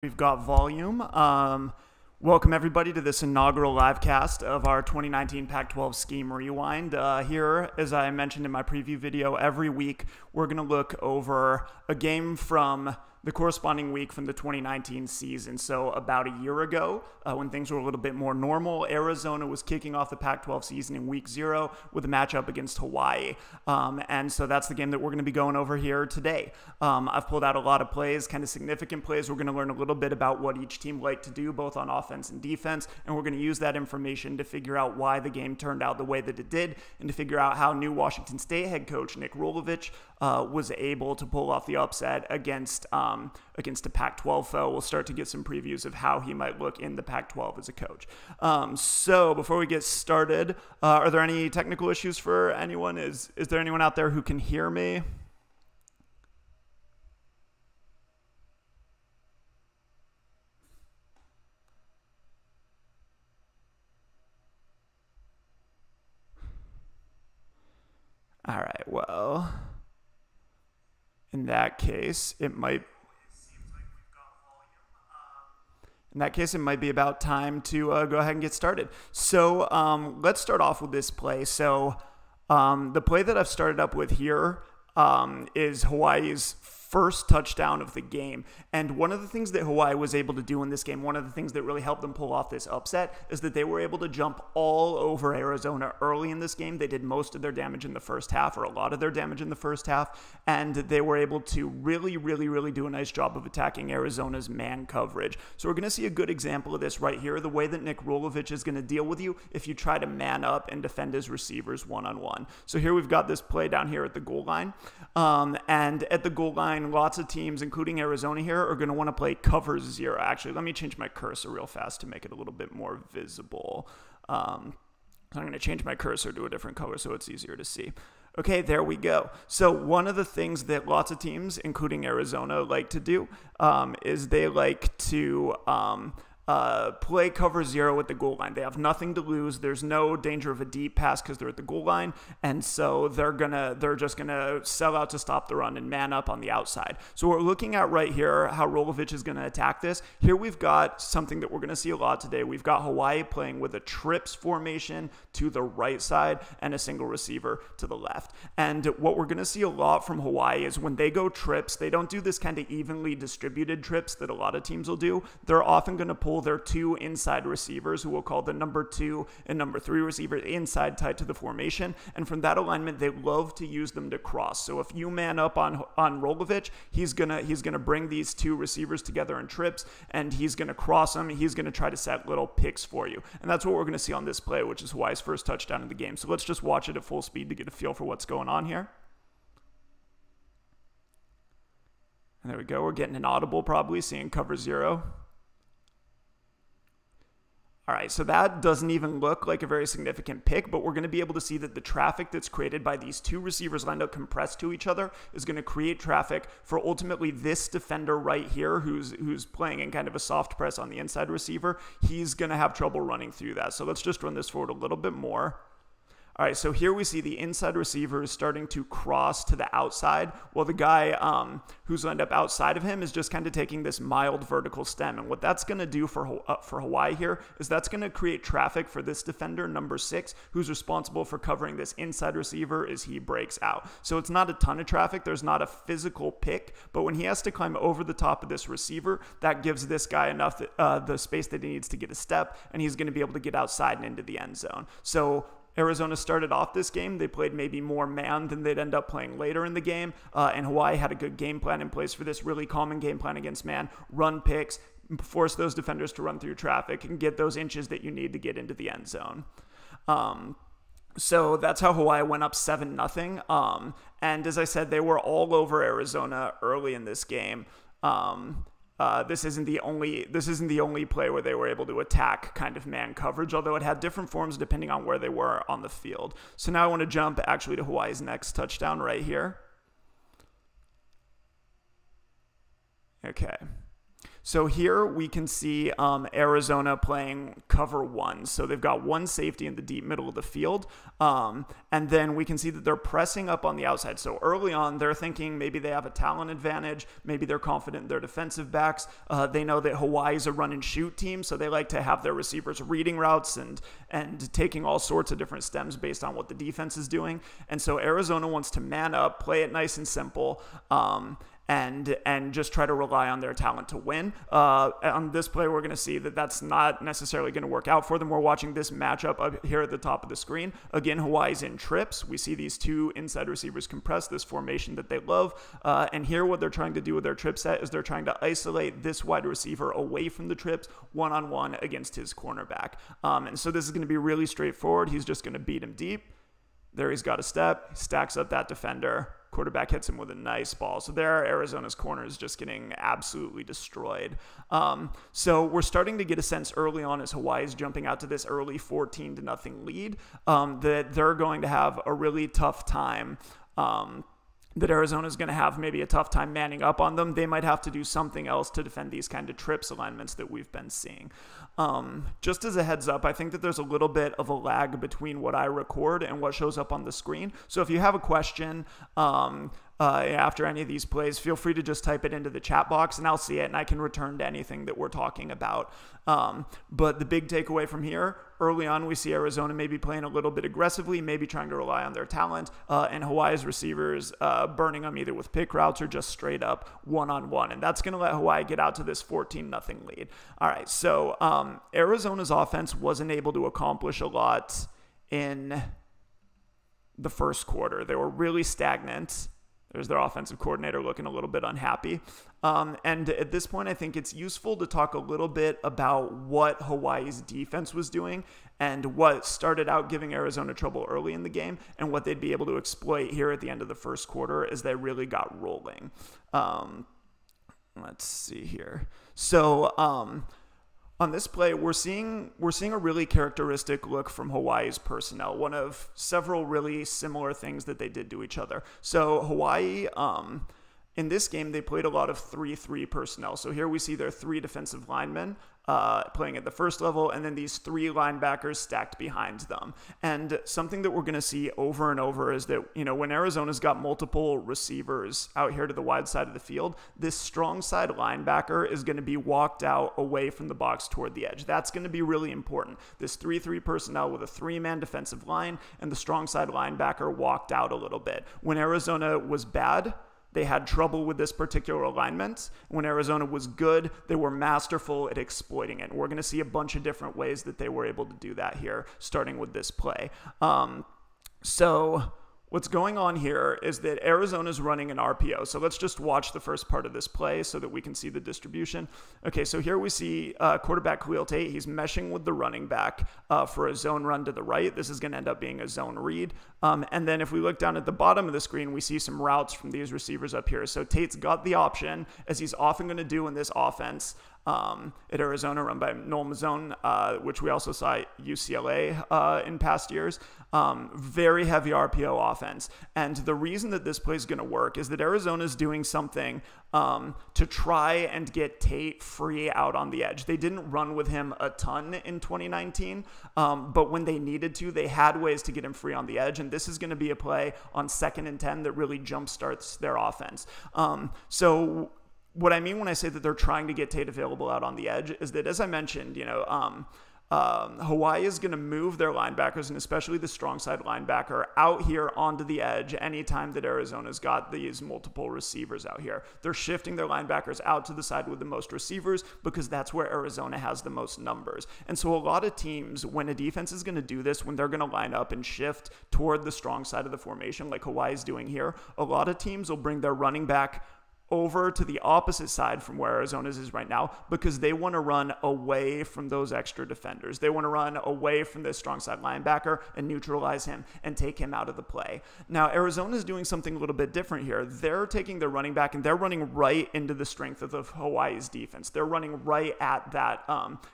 We've got volume. Welcome everybody to this inaugural live cast of our 2019 Pac-12 Scheme Rewind. Here, as I mentioned in my preview video, every week we're going to look over a game from the corresponding week from the 2019 season. So about a year ago, when things were a little bit more normal, Arizona was kicking off the Pac-12 season in week 0 with a matchup against Hawaii. And so that's the game that we're going to be going over here today. I've pulled out a lot of plays, kind of significant plays. We're going to learn a little bit about what each team liked to do, both on offense and defense. And we're going to use that information to figure out why the game turned out the way that it did, and to figure out how new Washington State head coach Nick Rolovich was able to pull off the upset against a Pac-12 foe. We'll start to get some previews of how he might look in the Pac-12 as a coach. So before we get started, are there any technical issues for anyone? Is there anyone out there who can hear me? All right, well, in that case, it might be about time to go ahead and get started. So let's start off with this play. So the play that I've started up with here is Hawaii's first touchdown of the game. And one of the things that Hawaii was able to do in this game, one of the things that really helped them pull off this upset, is that they were able to jump all over Arizona early in this game. They did most of their damage in the first half, or a lot of their damage in the first half, and they were able to really do a nice job of attacking Arizona's man coverage. So we're going to see a good example of this right here, the way that Nick Rolovich is going to deal with you if you try to man up and defend his receivers one-on-one. So here we've got this play down here at the goal line, and at the goal line, lots of teams, including Arizona here, are going to want to play cover 0. Actually, let me change my cursor real fast to make it a little bit more visible. I'm going to change my cursor to a different color so it's easier to see. Okay, there we go. So one of the things that lots of teams, including Arizona, like to do is they like to play cover 0 at the goal line. They have nothing to lose. There's no danger of a deep pass because they're at the goal line, and so they're just gonna sell out to stop the run and man up on the outside. So we're looking at right here how Rolovich is gonna attack this. Here we've got something that we're gonna see a lot today. We've got Hawaii playing with a trips formation to the right side and a single receiver to the left. And what we're gonna see a lot from Hawaii is when they go trips, they don't do this kind of evenly distributed trips that a lot of teams will do. They're often gonna pull their 2 inside receivers, who we'll call the number 2 and number 3 receivers, inside tight to the formation. And from that alignment, they love to use them to cross. So if you man up on Rolovich, he's gonna bring these 2 receivers together in trips, and he's gonna cross them. He's gonna try to set little picks for you. And that's what we're gonna see on this play, which is Hawaii's first touchdown in the game. So let's just watch it at full speed to get a feel for what's going on here. And there we go. We're getting an audible, probably seeing cover 0. All right, so that doesn't even look like a very significant pick, but we're going to be able to see that the traffic that's created by these 2 receivers lined up compressed to each other is going to create traffic for ultimately this defender right here who's playing in kind of a soft press on the inside receiver. He's going to have trouble running through that. So let's just run this forward a little bit more. All right, so here we see the inside receiver is starting to cross to the outside, while the guy who's lined up outside of him is just kind of taking this mild vertical stem. And what that's going to do for Hawaii here is that's going to create traffic for this defender, number 6, who's responsible for covering this inside receiver as he breaks out. So it's not a ton of traffic. There's not a physical pick, but when he has to climb over the top of this receiver, that gives this guy enough the space that he needs to get a step, and he's going to be able to get outside and into the end zone. So Arizona started off this game. They played maybe more man than they'd end up playing later in the game, and Hawaii had a good game plan in place for this, really common game plan against man, run picks, force those defenders to run through traffic, and get those inches that you need to get into the end zone. So that's how Hawaii went up 7-0. And as I said, they were all over Arizona early in this game. This isn't the only play where they were able to attack kind of man coverage, although it had different forms depending on where they were on the field. So now I want to jump actually to Hawaii's next touchdown right here. Okay. So here we can see Arizona playing cover one. So they've got one safety in the deep middle of the field. And then we can see that they're pressing up on the outside. So early on, they're thinking maybe they have a talent advantage. Maybe they're confident in their defensive backs. They know that Hawaii's a run and shoot team. So they like to have their receivers reading routes and taking all sorts of different stems based on what the defense is doing. And so Arizona wants to man up, play it nice and simple, and just try to rely on their talent to win. On this play, we're going to see that that's not necessarily going to work out for them. We're watching this matchup up here at the top of the screen. Again, Hawaii's in trips. We see these two inside receivers compress, this formation that they love. And here what they're trying to do with their trip set is they're trying to isolate this wide receiver away from the trips one-on-one against his cornerback. And so this is going to be really straightforward. He's just going to beat him deep. There he's got a step, stacks up that defender. Quarterback hits him with a nice ball. So there, Arizona's corner is just getting absolutely destroyed. So we're starting to get a sense early on as Hawaii's jumping out to this early 14-0 lead that they're going to have a really tough time. That Arizona's going to have maybe a tough time manning up on them. They might have to do something else to defend these kind of trips alignments that we've been seeing. Just as a heads up, I think that there's a little bit of a lag between what I record and what shows up on the screen. So if you have a question after any of these plays, feel free to just type it into the chat box and I'll see it and I can return to anything that we're talking about. But the big takeaway from here, early on, we see Arizona maybe playing a little bit aggressively, maybe trying to rely on their talent, and Hawaii's receivers burning them either with pick routes or just straight up one-on-one. And that's going to let Hawaii get out to this 14-0 lead. All right, so Arizona's offense wasn't able to accomplish a lot in the first quarter. They were really stagnant. There's their offensive coordinator looking a little bit unhappy. And at this point, I think it's useful to talk a little bit about what Hawaii's defense was doing and what started out giving Arizona trouble early in the game and what they'd be able to exploit here at the end of the first quarter as they really got rolling. Let's see here. So, on this play, we're seeing a really characteristic look from Hawaii's personnel, one of several really similar things that they did to each other. So Hawaii, in this game, they played a lot of 3-3 personnel. So here we see their three defensive linemen playing at the first level, and then these three linebackers stacked behind them. And something that we're going to see over and over is that, you know, when Arizona's got multiple receivers out here to the wide side of the field, this strong side linebacker is going to be walked out away from the box toward the edge. That's going to be really important. This 3-3 personnel with a three-man defensive line and the strong side linebacker walked out a little bit. When Arizona was bad, they had trouble with this particular alignment. When Arizona was good, they were masterful at exploiting it. And we're going to see a bunch of different ways that they were able to do that here, starting with this play. So what's going on here is that Arizona's running an RPO. So let's just watch the first part of this play so that we can see the distribution. Okay, so here we see quarterback Khalil Tate. He's meshing with the running back for a zone run to the right. This is going to end up being a zone read. And then if we look down at the bottom of the screen, we see some routes from these receivers up here. So Tate's got the option, as he's often going to do in this offense, at Arizona, run by Noel Mazzone, which we also saw at UCLA in past years. Very heavy RPO offense. And the reason that this play is going to work is that Arizona is doing something to try and get Tate free out on the edge. They didn't run with him a ton in 2019, but when they needed to, they had ways to get him free on the edge. And this is going to be a play on 2nd and 10 that really jumpstarts their offense. So what I mean when I say that they're trying to get Tate available out on the edge is that, as I mentioned, you know, Hawaii is going to move their linebackers, and especially the strong side linebacker, out here onto the edge anytime that Arizona's got these multiple receivers out here. They're shifting their linebackers out to the side with the most receivers because that's where Arizona has the most numbers. And so a lot of teams, when a defense is going to do this, when they're going to line up and shift toward the strong side of the formation like Hawaii's doing here, a lot of teams will bring their running back over to the opposite side from where Arizona's is right now because they want to run away from those extra defenders. They want to run away from this strong side linebacker and neutralize him and take him out of the play. Now, Arizona's doing something a little bit different here. They're taking their running back and they're running right into the strength of Hawaii's defense. They're running right at that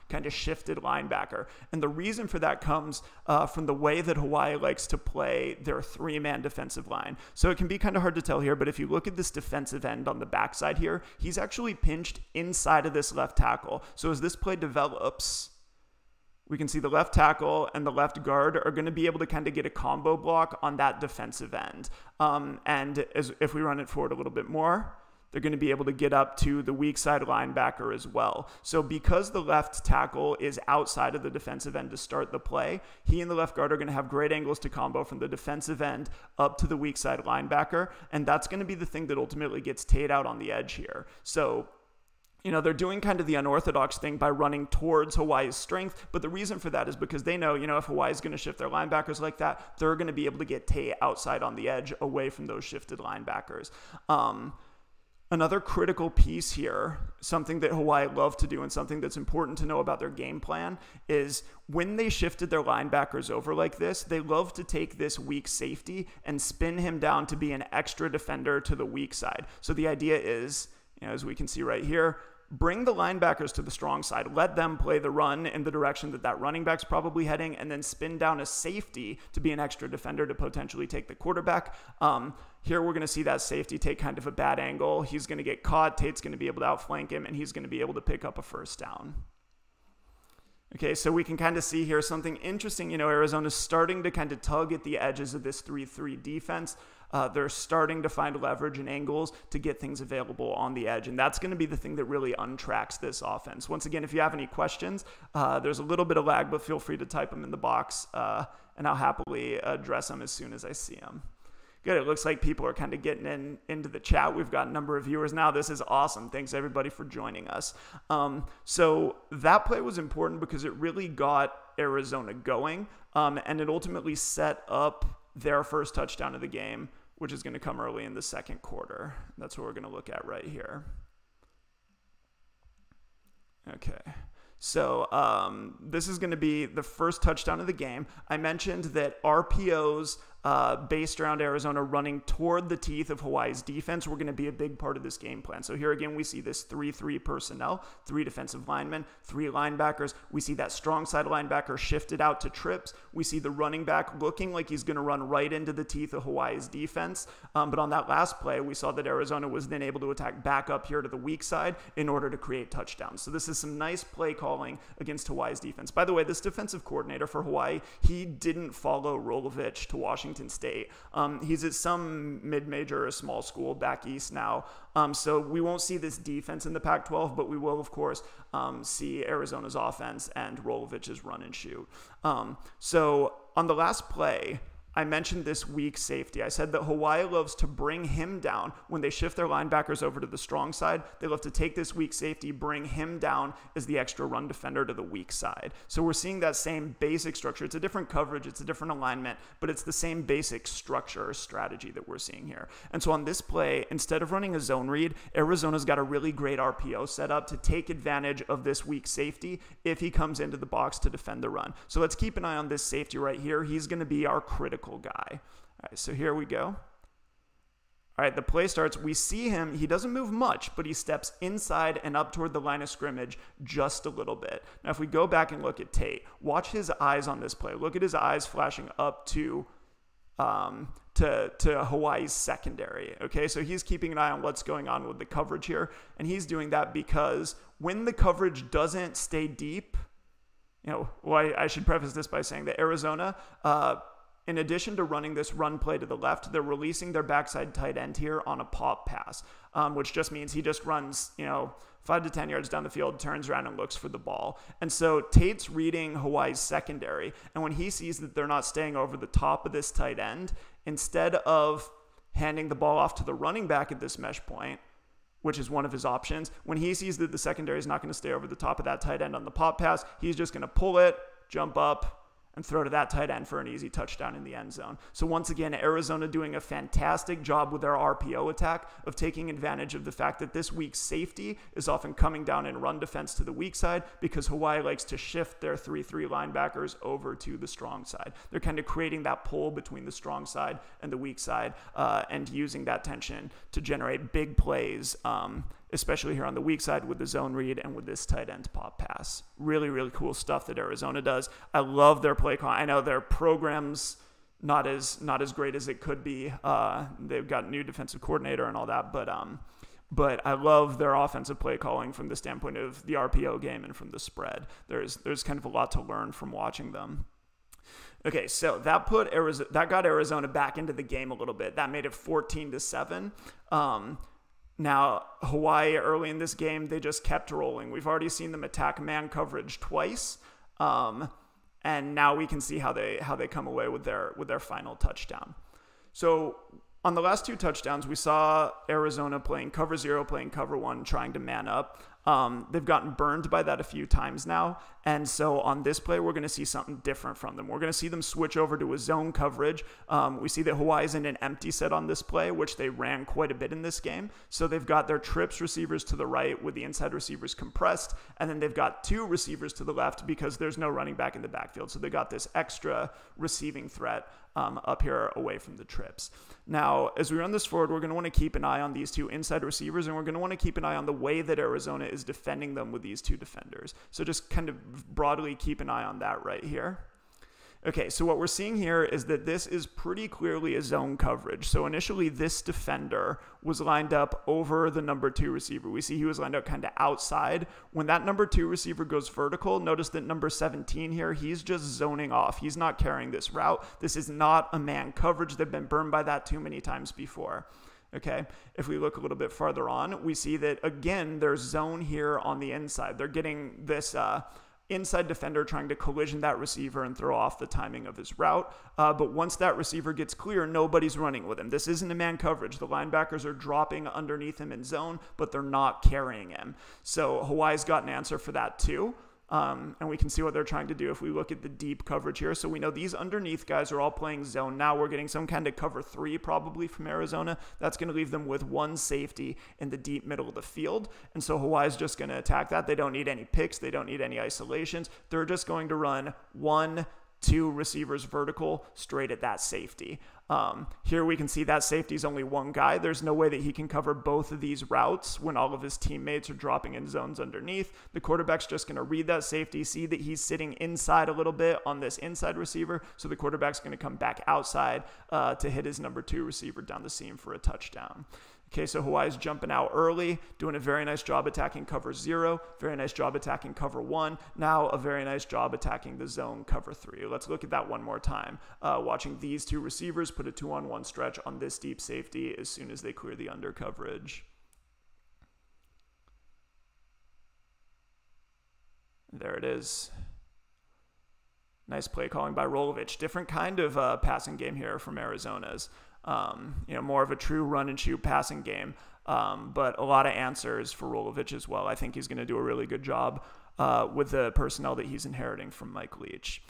kind of shifted linebacker. And the reason for that comes from the way that Hawaii likes to play their three-man defensive line. So it can be kind of hard to tell here, but if you look at this defensive end on the backside here. He's actually pinched inside of this left tackle. So as this play develops, we can see the left tackle and the left guard are going to be able to kind of get a combo block on that defensive end. And if we run it forward a little bit more, they're going to be able to get up to the weak side linebacker as well. So because the left tackle is outside of the defensive end to start the play, he and the left guard are going to have great angles to combo from the defensive end up to the weak side linebacker. And that's going to be the thing that ultimately gets Tate out on the edge here. So they're doing kind of the unorthodox thing by running towards Hawaii's strength, but the reason for that is because they know, if Hawaii's going to shift their linebackers like that, they're going to be able to get Tate outside on the edge away from those shifted linebackers. Another critical piece here, something that Hawaii love to do and something that's important to know about their game plan, is when they shifted their linebackers over like this, they love to take this weak safety and spin him down to be an extra defender to the weak side. So the idea is, as we can see right here, bring the linebackers to the strong side, let them play the run in the direction that running back's probably heading, and then spin down a safety to be an extra defender to potentially take the quarterback. Here we're going to see that safety take kind of a bad angle. He's going to get caught. Tate's going to be able to outflank him, and he's going to be able to pick up a first down. Okay, so we can kind of see here something interesting. Arizona's starting to kind of tug at the edges of this 3-3 defense. They're starting to find leverage and angles to get things available on the edge, and that's going to be the thing that really untracks this offense. Once again, if you have any questions, there's a little bit of lag, but feel free to type them in the box, and I'll happily address them as soon as I see them. Good. It looks like people are kind of getting into the chat. We've got a number of viewers now. This is awesome. Thanks everybody for joining us. So that play was important because it really got Arizona going, and it ultimately set up their first touchdown of the game, which is going to come early in the second quarter. That's what we're going to look at right here. Okay. So this is going to be the first touchdown of the game. I mentioned that RPOs based around Arizona running toward the teeth of Hawaii's defense were going to be a big part of this game plan. So here again, we see this 3-3 personnel, 3 defensive linemen, 3 linebackers. We see that strong side linebacker shifted out to trips. We see the running back looking like he's going to run right into the teeth of Hawaii's defense. But on that last play, we saw that Arizona was then able to attack back up here to the weak side in order to create touchdowns. So this is some nice play calling against Hawaii's defense. By the way, this defensive coordinator for Hawaii, he didn't follow Rolovich to Washington State. He's at some mid-major or small school back east now. So we won't see this defense in the Pac-12, but we will, of course, see Arizona's offense and Rolovich's run and shoot. So on the last play, I mentioned this weak safety. I said that Hawaii loves to bring him down when they shift their linebackers over to the strong side. They love to take this weak safety, bring him down as the extra run defender to the weak side. So we're seeing that same basic structure. It's a different coverage, it's a different alignment, but it's the same basic structure or strategy that we're seeing here. And so on this play, instead of running a zone read, Arizona's got a really great RPO set up to take advantage of this weak safety if he comes into the box to defend the run. So let's keep an eye on this safety right here. He's going to be our critical guy. All right, so here we go. All right, the play starts. We see him. He doesn't move much, but he steps inside and up toward the line of scrimmage just a little bit. Now, if we go back and look at Tate, watch his eyes on this play. Look at his eyes flashing up to Hawaii's secondary. Okay, so he's keeping an eye on what's going on with the coverage here, and he's doing that because when the coverage doesn't stay deep, I should preface this by saying that Arizona, in addition to running this run play to the left, they're releasing their backside tight end here on a pop pass, which just means he just runs, 5 to 10 yards down the field, turns around and looks for the ball. And so Tate's reading Hawaii's secondary, and when he sees that they're not staying over the top of this tight end, instead of handing the ball off to the running back at this mesh point, which is one of his options, when he sees that the secondary is not going to stay over the top of that tight end on the pop pass, he's just going to pull it, jump up, and throw to that tight end for an easy touchdown in the end zone. So once again, Arizona doing a fantastic job with their RPO attack of taking advantage of the fact that this weak safety is often coming down in run defense to the weak side because Hawaii likes to shift their 3-3 linebackers over to the strong side. They're kind of creating that pull between the strong side and the weak side and using that tension to generate big plays, especially here on the weak side with the zone read and with this tight end pop pass. Really, really cool stuff that Arizona does. I love their play call. I know their program's not as great as it could be. They've got a new defensive coordinator and all that, but But I love their offensive play calling from the standpoint of the RPO game and from the spread. There's kind of a lot to learn from watching them. Okay, so that got Arizona back into the game a little bit. That made it 14-7. Now, Hawaii early in this game, they just kept rolling. We've already seen them attack man coverage twice, and now we can see how they come away with their final touchdown. So on the last 2 touchdowns, we saw Arizona playing cover 0, playing cover 1, trying to man up. They've gotten burned by that a few times now. And so on this play, we're going to see something different from them. We're going to see them switch over to a zone coverage. We see that Hawaii's in an empty set on this play, which they ran quite a bit in this game. So they've got their trips receivers to the right with the inside receivers compressed. And then they've got 2 receivers to the left because there's no running back in the backfield. So they got this extra receiving threat up here away from the trips. Now, as we run this forward, we're going to want to keep an eye on these 2 inside receivers, and we're going to want to keep an eye on the way that Arizona is defending them with these 2 defenders. So just kind of broadly keep an eye on that right here. Okay, so what we're seeing here is that this is pretty clearly a zone coverage. So initially, this defender was lined up over the number 2 receiver. We see he was lined up kind of outside. When that number 2 receiver goes vertical, notice that number 17 here, he's just zoning off. He's not carrying this route. This is not a man coverage. They've been burned by that too many times before. Okay, if we look a little bit farther on, we see that, again, there's zone here on the inside. They're getting this inside defender trying to collision that receiver and throw off the timing of his route. But once that receiver gets clear, nobody's running with him. This isn't a man coverage. The linebackers are dropping underneath him in zone, but they're not carrying him. So Hawaii's got an answer for that too. And we can see what they're trying to do if we look at the deep coverage here. So we know these underneath guys are all playing zone. Now we're getting some kind of cover 3 probably from Arizona. That's going to leave them with 1 safety in the deep middle of the field. And so Hawaii's just going to attack that. They don't need any picks. They don't need any isolations. They're just going to run 1, 2 receivers vertical straight at that safety. Here we can see that safety is only 1 guy. There's no way that he can cover both of these routes when all of his teammates are dropping in zones underneath. The quarterback's just going to read that safety, see that he's sitting inside a little bit on this inside receiver. So the quarterback's going to come back outside to hit his number 2 receiver down the seam for a touchdown. Okay, so Hawaii's jumping out early, doing a very nice job attacking cover 0, very nice job attacking cover 1, now a very nice job attacking the zone cover 3. Let's look at that one more time. Watching these 2 receivers put a 2-on-1 stretch on this deep safety as soon as they clear the under coverage. There it is. Nice play calling by Rolovich. Different kind of passing game here from Arizona's. More of a true run and shoot passing game, but a lot of answers for Rolovich as well. I think he's going to do a really good job with the personnel that he's inheriting from Mike Leach.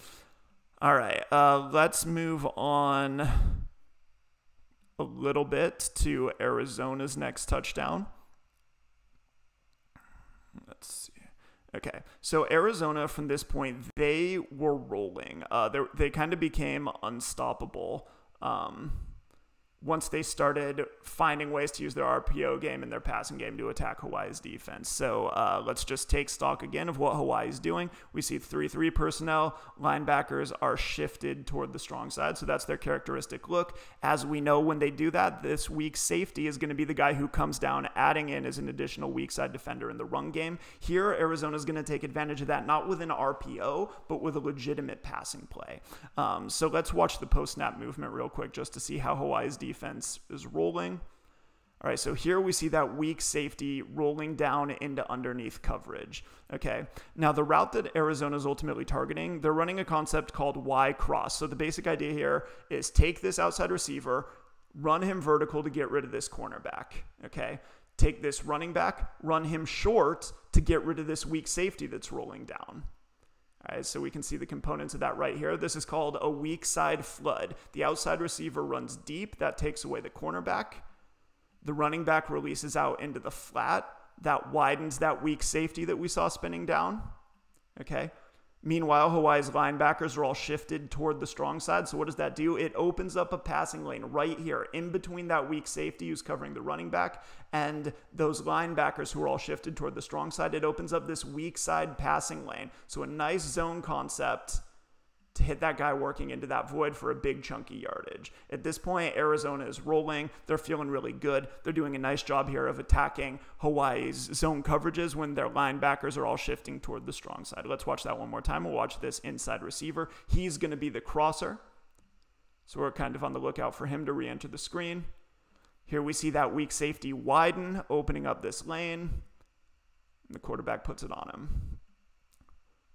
All right, let's move on a little bit to Arizona's next touchdown. Let's see. Okay, so Arizona from this point, they were rolling. They kind of became unstoppable. Once they started finding ways to use their RPO game and their passing game to attack Hawaii's defense. So let's just take stock again of what Hawaii's doing. We see 3-3 personnel. Linebackers are shifted toward the strong side, so that's their characteristic look. As we know, when they do that, this weak safety is going to be the guy who comes down, adding in as an additional weak side defender in the run game. Here, Arizona's going to take advantage of that, not with an RPO, but with a legitimate passing play. So let's watch the post-snap movement real quick just to see how Hawaii's defense is rolling. All right, so here we see that weak safety rolling down into underneath coverage. Okay, now the route that Arizona is ultimately targeting, they're running a concept called Y cross. So the basic idea here is take this outside receiver, run him vertical to get rid of this cornerback. Okay, take this running back, run him short to get rid of this weak safety that's rolling down. All right, so we can see the components of that right here. This is called a weak side flood. The outside receiver runs deep. That takes away the cornerback. The running back releases out into the flat. That widens that weak safety that we saw spinning down. Okay. Meanwhile, Hawaii's linebackers are all shifted toward the strong side. So what does that do? It opens up a passing lane right here in between that weak safety who's covering the running back and those linebackers who are all shifted toward the strong side. It opens up this weak side passing lane. So a nice zone concept to hit that guy working into that void for a big chunky yardage. At this point, Arizona is rolling. They're feeling really good. They're doing a nice job here of attacking Hawaii's zone coverages when their linebackers are all shifting toward the strong side. Let's watch that one more time. We'll watch this inside receiver. He's going to be the crosser. So we're kind of on the lookout for him to re-enter the screen. Here we see that weak safety widen, opening up this lane. And the quarterback puts it on him.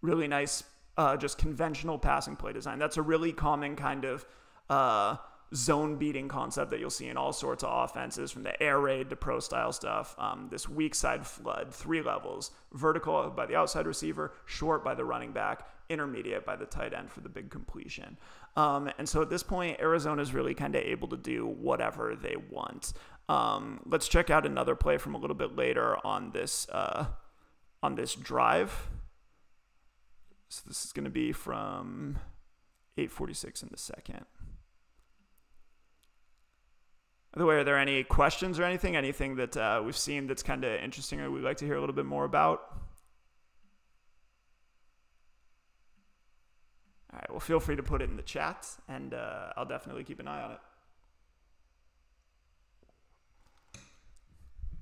Really nice, just conventional passing play design. That's a really common kind of zone beating concept that you'll see in all sorts of offenses, from the air raid to pro style stuff. This weak side flood, 3 levels: vertical by the outside receiver, short by the running back, intermediate by the tight end for the big completion. And so at this point, Arizona's really kind of able to do whatever they want. Let's check out another play from a little bit later on this drive. So this is going to be from 8:46 in the second. By the way, are there any questions or anything that we've seen that's kind of interesting or we'd like to hear a little bit more about? All right, well, feel free to put it in the chat, and I'll definitely keep an eye on it.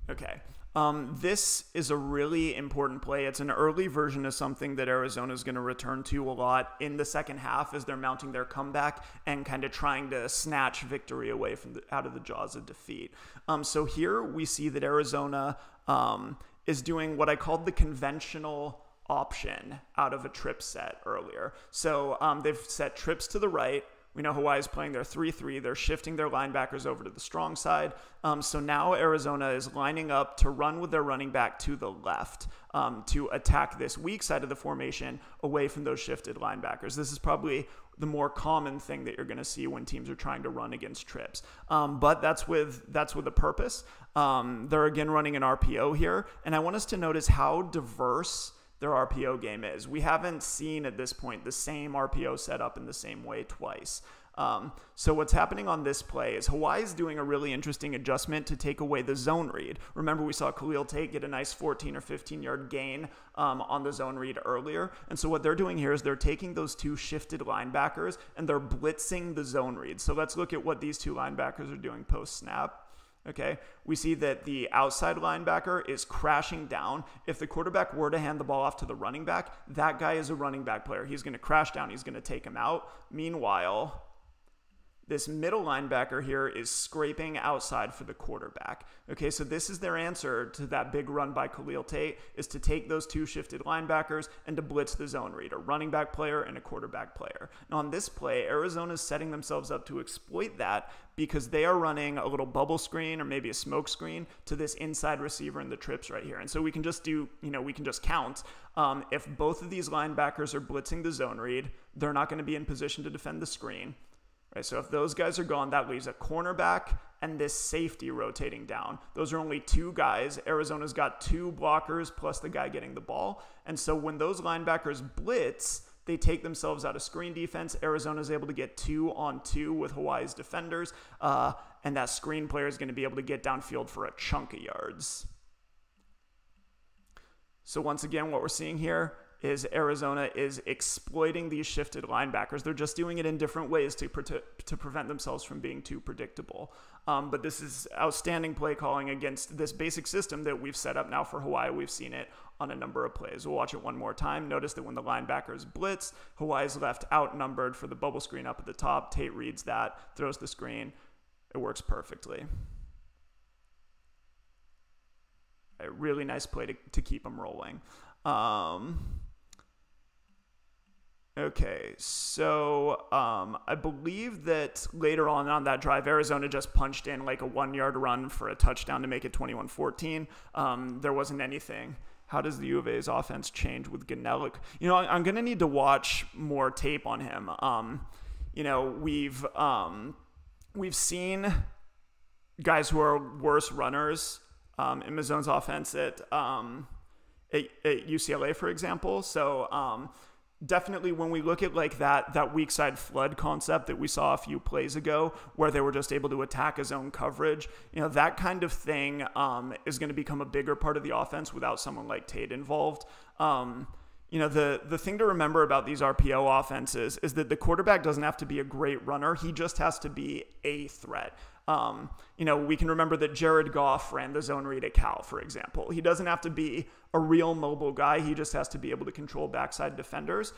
Okay. This is a really important play. It's an early version of something that Arizona is going to return to a lot in the second half as they're mounting their comeback and kind of trying to snatch victory away from out of the jaws of defeat. So here we see that Arizona is doing what I called the conventional option out of a trip set earlier. So they've set trips to the right. We know Hawaii's playing their 3-3. They're shifting their linebackers over to the strong side. So now Arizona is lining up to run with their running back to the left to attack this weak side of the formation away from those shifted linebackers. This is probably the more common thing that you're going to see when teams are trying to run against trips. But that's with a purpose. They're again running an RPO here. And I want us to notice how diverse their RPO game is. We haven't seen at this point the same RPO set up in the same way twice. So what's happening on this play is Hawaii's doing a really interesting adjustment to take away the zone read. Remember, we saw Khalil Tate get a nice 14 or 15 yard gain on the zone read earlier. And so what they're doing here is they're taking those 2 shifted linebackers and they're blitzing the zone read. So let's look at what these 2 linebackers are doing post snap. Okay, we see that the outside linebacker is crashing down. If the quarterback were to hand the ball off to the running back, that guy is a running back player. He's going to crash down. He's going to take him out. Meanwhile, this middle linebacker here is scraping outside for the quarterback. Okay, so this is their answer to that big run by Khalil Tate, is to take those 2 shifted linebackers and to blitz the zone read, a running back player and a quarterback player. Now on this play, Arizona is setting themselves up to exploit that because they are running a little bubble screen or maybe a smoke screen to this inside receiver in the trips right here. And so we can just count. If both of these linebackers are blitzing the zone read, they're not going to be in position to defend the screen. Right, so if those guys are gone, that leaves a cornerback and this safety rotating down. Those are only 2 guys. Arizona's got 2 blockers plus the guy getting the ball. And so when those linebackers blitz, they take themselves out of screen defense. Arizona's able to get 2-on-2 with Hawaii's defenders. And that screen player is going to be able to get downfield for a chunk of yards. So once again, what we're seeing here is Arizona is exploiting these shifted linebackers. They're just doing it in different ways to prevent themselves from being too predictable. But this is outstanding play calling against this basic system that we've set up now for Hawaii. We've seen it on a number of plays. We'll watch it one more time. Notice that when the linebackers blitz, Hawaii's left outnumbered for the bubble screen up at the top. Tate reads that, throws the screen. It works perfectly. A really nice play to keep them rolling. Okay, so I believe that later on that drive, Arizona just punched in like a 1-yard run for a touchdown to make it 21-14. There wasn't anything. How does the U of A's offense change with Ganellik? I'm going to need to watch more tape on him. We've seen guys who are worse runners in Mazzone's offense at UCLA, for example. So definitely when we look at like that weak side flood concept that we saw a few plays ago where they were just able to attack a zone coverage, that kind of thing is going to become a bigger part of the offense without someone like Tate involved. the thing to remember about these RPO offenses is that the quarterback doesn't have to be a great runner. He just has to be a threat. We can remember that Jared Goff ran the zone read at Cal, for example. He doesn't have to be a real mobile guy. He just has to be able to control backside defenders.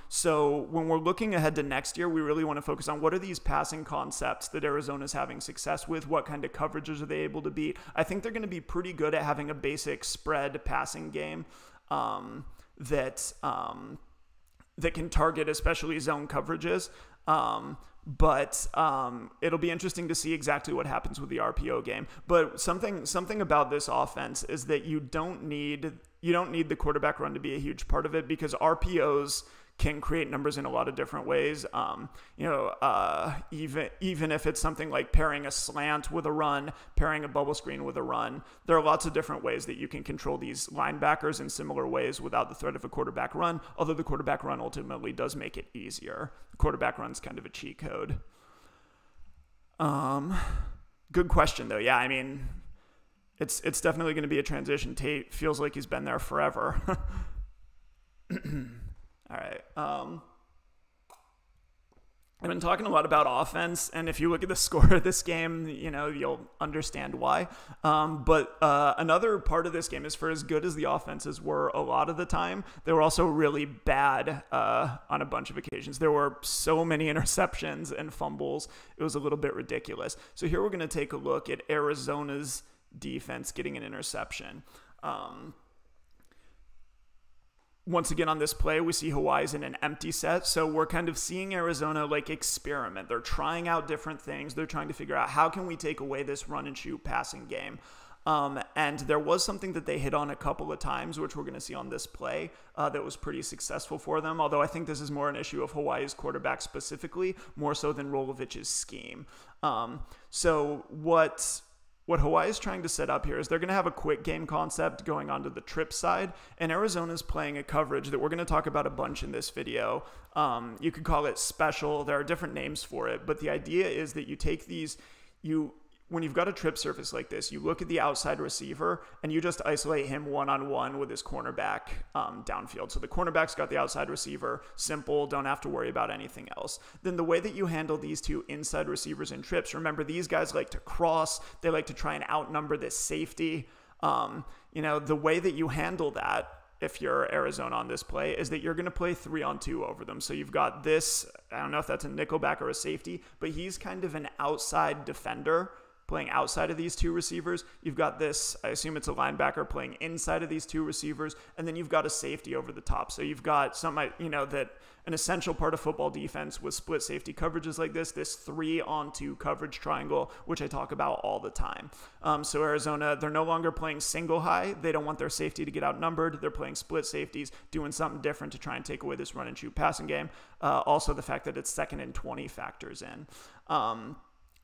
So when we're looking ahead to next year, we really want to focus on what are these passing concepts that Arizona's having success with? What kind of coverages are they able to beat? I think they're going to be pretty good at having a basic spread passing game that can target especially zone coverages. But it'll be interesting to see exactly what happens with the RPO game. But something about this offense is that you don't need the quarterback run to be a huge part of it, because RPOs can create numbers in a lot of different ways. Even if it's something like pairing a slant with a run, pairing a bubble screen with a run, there are lots of different ways that you can control these linebackers in similar ways without the threat of a quarterback run, although the quarterback run ultimately does make it easier. The quarterback run's kind of a cheat code. Good question, though. Yeah, I mean, it's definitely going to be a transition. Tate feels like he's been there forever. All right. I've been talking a lot about offense, and if you look at the score of this game, you'll understand why. But another part of this game is, for as good as the offenses were a lot of the time, they were also really bad on a bunch of occasions. There were so many interceptions and fumbles. It was a little bit ridiculous. So here we're going to take a look at Arizona's defense getting an interception. Once again, on this play, we see Hawaii's in an empty set. So we're kind of seeing Arizona experiment. They're trying out different things. They're trying to figure out, how can we take away this run and shoot passing game? And there was something that they hit on a couple of times, which we're going to see on this play, that was pretty successful for them. Although I think this is more an issue of Hawaii's quarterback specifically, more so than Rolovich's scheme. So what Hawaii is trying to set up here is they're going to have a quick game concept going onto the trip side, and Arizona's playing a coverage that we're going to talk about a bunch in this video. You could call it special. There are different names for it, but the idea is that you take these, when you've got a trip surface like this, you look at the outside receiver and you just isolate him one-on-one with his cornerback downfield. So the cornerback's got the outside receiver, simple, don't have to worry about anything else. Then the way that you handle these two inside receivers in trips, remember, these guys like to cross, they like to try and outnumber this safety. The way that you handle that, if you're Arizona on this play, is that you're going to play 3-on-2 over them. So you've got this, I don't know if that's a nickelback or a safety, but he's kind of an outside defender playing outside of these two receivers. You've got this, I assume it's a linebacker, playing inside of these two receivers, and then you've got a safety over the top. So you've got that an essential part of football defense with split safety coverages like this 3-on-2 coverage triangle, which I talk about all the time. So Arizona, they're no longer playing single high. They don't want their safety to get outnumbered. They're playing split safeties, doing something different to try and take away this run and shoot passing game. Also the fact that it's 2nd and 20 factors in.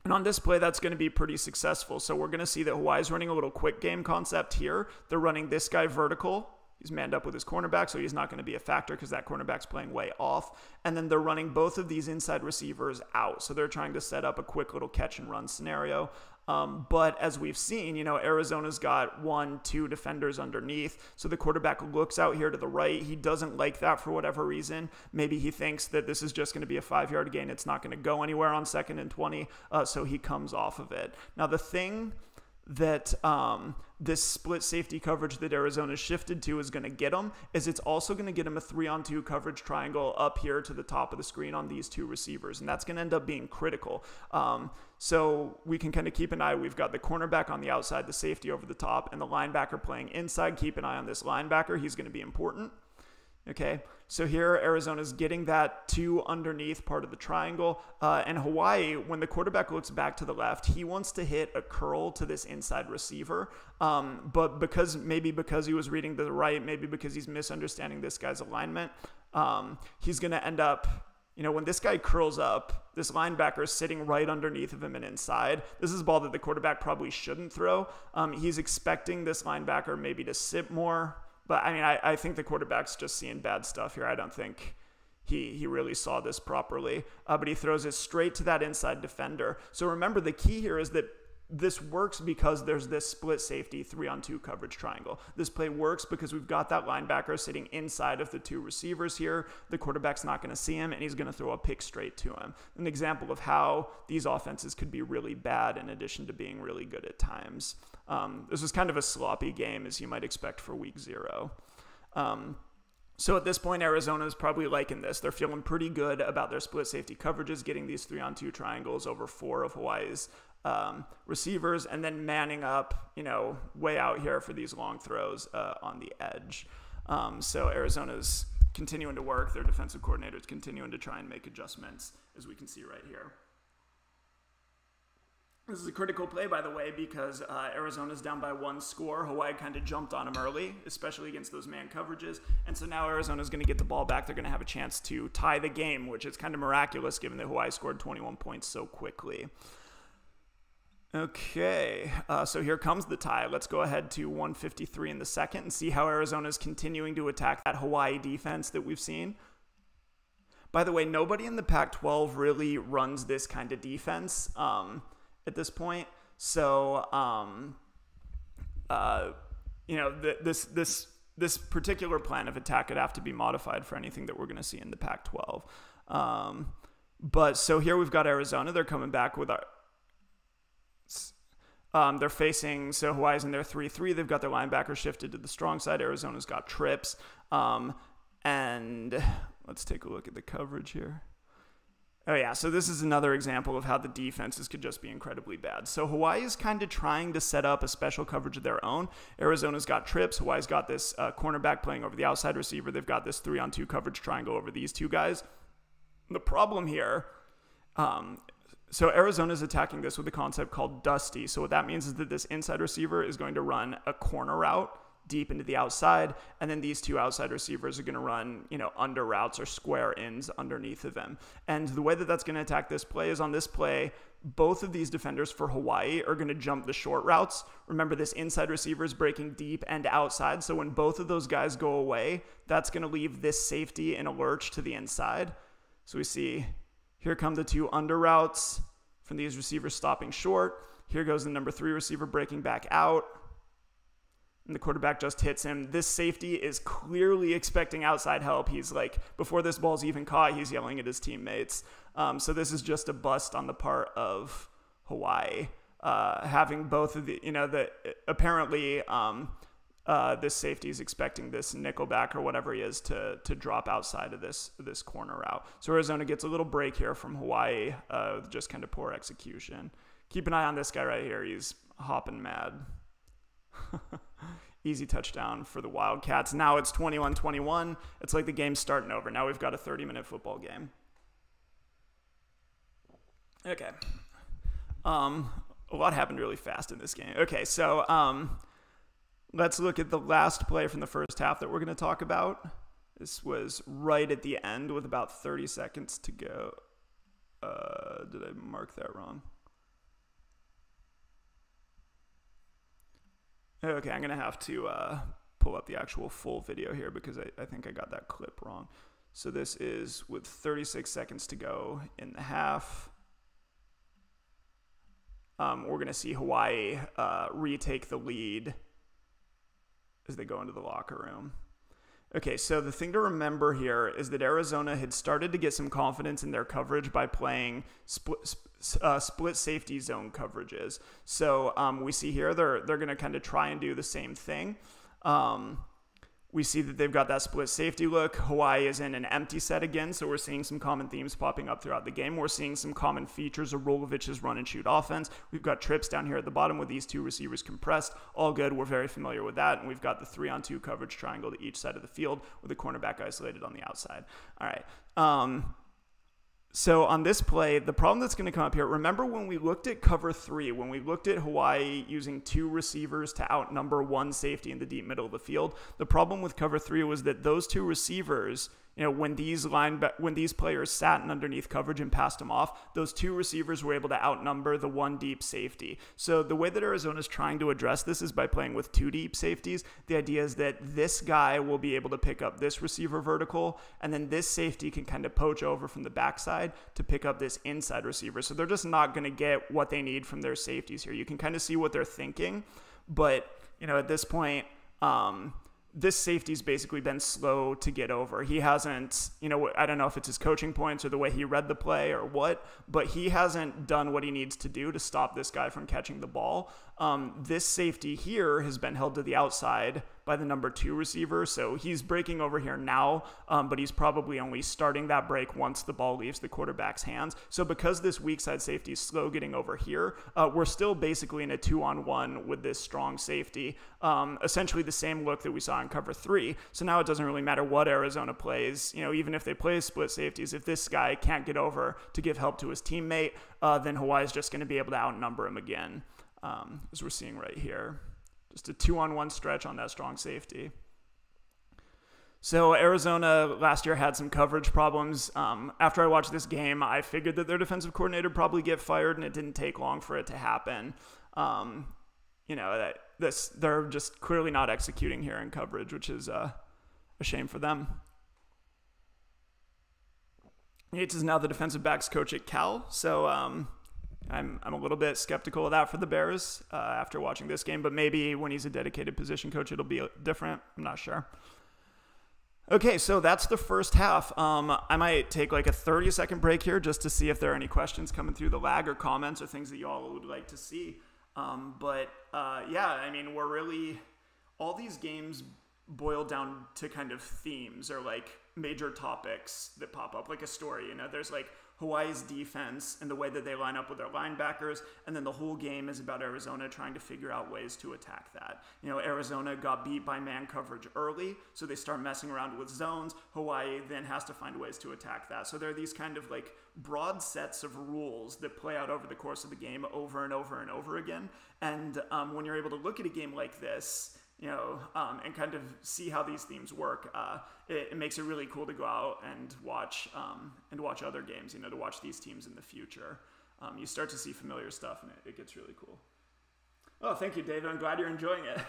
And on this play, that's going to be pretty successful. So we're going to see that Hawaii's running a little quick game concept here. They're running this guy vertical. He's manned up with his cornerback, so he's not going to be a factor because that cornerback's playing way off. And then they're running both of these inside receivers out. So they're trying to set up a quick little catch and run scenario. But as we've seen, Arizona's got 1-2 defenders underneath. So the quarterback looks out here to the right. He doesn't like that for whatever reason. Maybe he thinks that this is just going to be a 5-yard gain. It's not going to go anywhere on 2nd and 20. So he comes off of it. Now, the thing that this split safety coverage that Arizona shifted to is going to get him is it's also going to get him a 3-on-2 coverage triangle up here to the top of the screen on these two receivers, and that's going to end up being critical. So we can kind of keep an eye. We've got the cornerback on the outside, the safety over the top, and the linebacker playing inside. Keep an eye on this linebacker. He's going to be important. Okay, so here Arizona's getting that 2 underneath part of the triangle. And Hawaii, when the quarterback looks back to the left, he wants to hit a curl to this inside receiver. But because he was reading to the right, maybe because he's misunderstanding this guy's alignment, he's going to end up, when this guy curls up, this linebacker is sitting right underneath of him and inside. This is a ball that the quarterback probably shouldn't throw. He's expecting this linebacker maybe to sit more. But, I think the quarterback's just seeing bad stuff here. I don't think he really saw this properly. But he throws it straight to that inside defender. So remember, the key here is that this works because there's this split safety 3-on-2 coverage triangle. This play works because we've got that linebacker sitting inside of the two receivers here. The quarterback's not going to see him, and he's going to throw a pick straight to him. An example of how these offenses could be really bad in addition to being really good at times. This was kind of a sloppy game, as you might expect for week 0. So at this point, Arizona is probably liking this. They're feeling pretty good about their split safety coverages, getting these 3-on-2 triangles over 4 of Hawaii's receivers, and then manning up, way out here for these long throws on the edge. So Arizona's continuing to work. Their defensive coordinator's continuing to try and make adjustments, as we can see right here. This is a critical play, by the way, because Arizona's down by 1 score. Hawaii kind of jumped on them early, especially against those man coverages. And so now Arizona's going to get the ball back. They're going to have a chance to tie the game, which is kind of miraculous given that Hawaii scored 21 points so quickly. Okay, so here comes the tie. Let's go ahead to 1:53 in the second and see how Arizona's continuing to attack that Hawaii defense that we've seen. By the way, nobody in the Pac-12 really runs this kind of defense at this point. So, this particular plan of attack could have to be modified for anything that we're going to see in the Pac-12. But so here we've got Arizona. They're coming back with they're facing, so Hawaii's in their 3-3. They've got their linebacker shifted to the strong side. Arizona's got trips. And let's take a look at the coverage here. Oh yeah, so this is another example of how the defenses could just be incredibly bad. So Hawaii is kind of trying to set up a special coverage of their own. Arizona's got trips. Hawaii's got this cornerback playing over the outside receiver. They've got this 3-on-2 coverage triangle over these two guys. The problem here, so Arizona's attacking this with a concept called dusty. So what that means is that this inside receiver is going to run a corner route deep into the outside, and then these two outside receivers are going to run, under routes or square ins underneath of them. And the way that that's going to attack this play is on this play, both of these defenders for Hawaii are going to jump the short routes. Remember, this inside receiver is breaking deep and outside, so when both of those guys go away, that's going to leave this safety in a lurch to the inside. So we see, here come the two under routes from these receivers stopping short. Here goes the number 3 receiver breaking back out. And the quarterback just hits him. This safety is clearly expecting outside help. He's like, before this ball's even caught, he's yelling at his teammates. So this is just a bust on the part of Hawaii. Having both of the, apparently this safety is expecting this nickelback or whatever he is to drop outside of this corner route. So Arizona gets a little break here from Hawaii, with just kind of poor execution. Keep an eye on this guy right here. He's hopping mad. Easy touchdown for the Wildcats. Now it's 21-21. It's like the game's starting over. Now we've got a 30-minute football game. Okay. A lot happened really fast in this game. Okay, so let's look at the last play from the first half that we're going to talk about. This was right at the end with about 30 seconds to go. Did I mark that wrong? Okay, I'm going to have to pull up the actual full video here because I think I got that clip wrong. So this is with 36 seconds to go in the half. We're going to see Hawaii retake the lead as they go into the locker room. Okay, so the thing to remember here is that Arizona had started to get some confidence in their coverage by playing split safety zone coverages. So we see here they're going to kind of try and do the same thing. We see that they've got that split safety look. Hawaii is in an empty set again, so we're seeing some common themes popping up throughout the game. We're seeing some common features of Rolovich's run and shoot offense. We've got trips down here at the bottom with these two receivers compressed. All good. We're very familiar with that. And we've got the 3-on-2 coverage triangle to each side of the field with the cornerback isolated on the outside. All right. So on this play, the problem that's going to come up here, remember when we looked at cover 3, when we looked at Hawaii using 2 receivers to outnumber 1 safety in the deep middle of the field, the problem with cover 3 was that those 2 receivers when these players sat in underneath coverage and passed them off, those two receivers were able to outnumber the one deep safety. So the way that Arizona is trying to address this is by playing with two deep safeties. The idea is that this guy will be able to pick up this receiver vertical, and then this safety can kind of poach over from the backside to pick up this inside receiver. So they're just not going to get what they need from their safeties here. You can kind of see what they're thinking, but at this point, this safety's basically been slow to get over. He hasn't, I don't know if it's his coaching points or the way he read the play or what, but he hasn't done what he needs to do to stop this guy from catching the ball. This safety here has been held to the outside by the number 2 receiver, so he's breaking over here now, but he's probably only starting that break once the ball leaves the quarterback's hands. So because this weak side safety is slow getting over here, we're still basically in a 2-on-1 with this strong safety, essentially the same look that we saw in cover 3. So now it doesn't really matter what Arizona plays, even if they play split safeties, if this guy can't get over to give help to his teammate, then Hawaii's just going to be able to outnumber him again, as we're seeing right here. Just a 2-on-1 stretch on that strong safety. So Arizona last year had some coverage problems. After I watched this game, I figured that their defensive coordinator would probably get fired, and it didn't take long for it to happen. They're just clearly not executing here in coverage, which is a shame for them. Yates is now the defensive backs coach at Cal, so I'm a little bit skeptical of that for the Bears after watching this game, but maybe when he's a dedicated position coach, it'll be different. I'm not sure. Okay, so that's the first half. I might take like a 30-second break here just to see if there are any questions coming through the lag or comments or things that you all would like to see. We're really, all these games boil down to kind of themes or like major topics that pop up, like a story. There's like Hawaii's defense and the way that they line up with their linebackers, and then the whole game is about Arizona trying to figure out ways to attack that. Arizona got beat by man coverage early, so they start messing around with zones. Hawaii then has to find ways to attack that. So there are these kind of like broad sets of rules that play out over the course of the game over and over and over again. And when you're able to look at a game like this, and kind of see how these themes work, it makes it really cool to go out and watch other games, to watch these teams in the future. You start to see familiar stuff, and it gets really cool. Oh, thank you, David. I'm glad you're enjoying it.